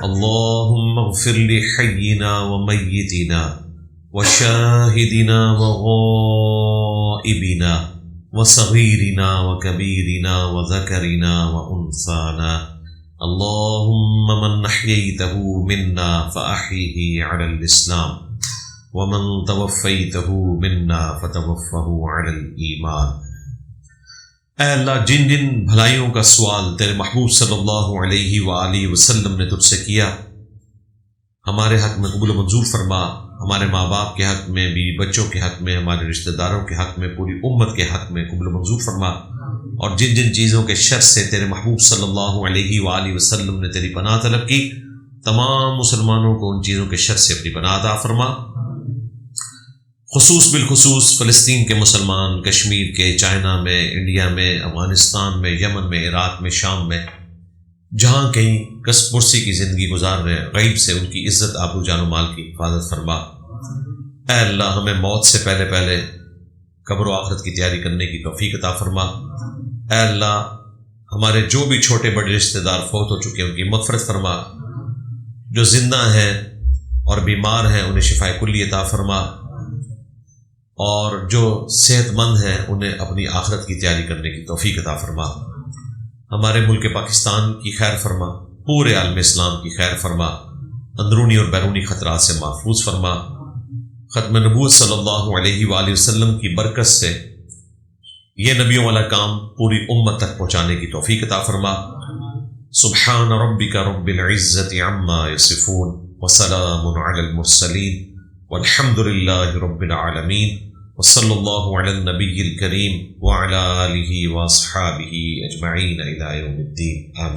اللهم اغفر لحينا وميتنا وشاهدنا وغائبنا وصغيرنا وكبيرنا وذكرنا وأنثانا اللهم من أحييته منا فأحيه على الإسلام ومن توفيته منا فتوفه على الإيمان۔ اے اللہ، جن جن بھلائیوں کا سوال تیرے محبوب صلی اللہ علیہ وآلہ وسلم نے تجھ سے کیا، ہمارے حق میں قبول و منظور فرما، ہمارے ماں باپ کے حق میں، بیوی بچوں کے حق میں، ہمارے رشتہ داروں کے حق میں، پوری امت کے حق میں قبول و منظور فرما، اور جن جن چیزوں کے شر سے تیرے محبوب صلی اللہ علیہ وآلہ وسلم نے تیری پناہ طلب کی، تمام مسلمانوں کو ان چیزوں کے شر سے اپنی پناہ عطا فرما۔ خصوص بالخصوص فلسطین کے مسلمان، کشمیر کے، چائنا میں، انڈیا میں، افغانستان میں، یمن میں، عراق میں، شام میں، جہاں کہیں کسب پرسی کی زندگی گزار رہے ہیں، غیب سے ان کی عزت، آبرو، جان و مال کی حفاظت فرما۔ اے اللہ، ہمیں موت سے پہلے پہلے قبر و آخرت کی تیاری کرنے کی توفیق عطا فرما۔ اے اللہ، ہمارے جو بھی چھوٹے بڑے رشتہ دار فوت ہو چکے ہیں ان کی مغفرت فرما، جو زندہ ہیں اور بیمار ہیں انہیں شفائے کلی عطا فرما، اور جو صحت مند ہیں انہیں اپنی آخرت کی تیاری کرنے کی توفیق عطا فرما۔ ہمارے ملک پاکستان کی خیر فرما، پورے عالم اسلام کی خیر فرما، اندرونی اور بیرونی خطرات سے محفوظ فرما۔ ختم نبوت صلی اللہ علیہ وآلہ وسلم کی برکت سے یہ نبیوں والا کام پوری امت تک پہنچانے کی توفیق عطا فرما۔ سبحان ربک رب العزت عما یصفون وسلام علی المرسلین والحمد للہ رب العالمین، وصلی اللہ علی النبی الکریم وعلی آلہ واصحابہ اجمعین الی یوم الدین، آمین۔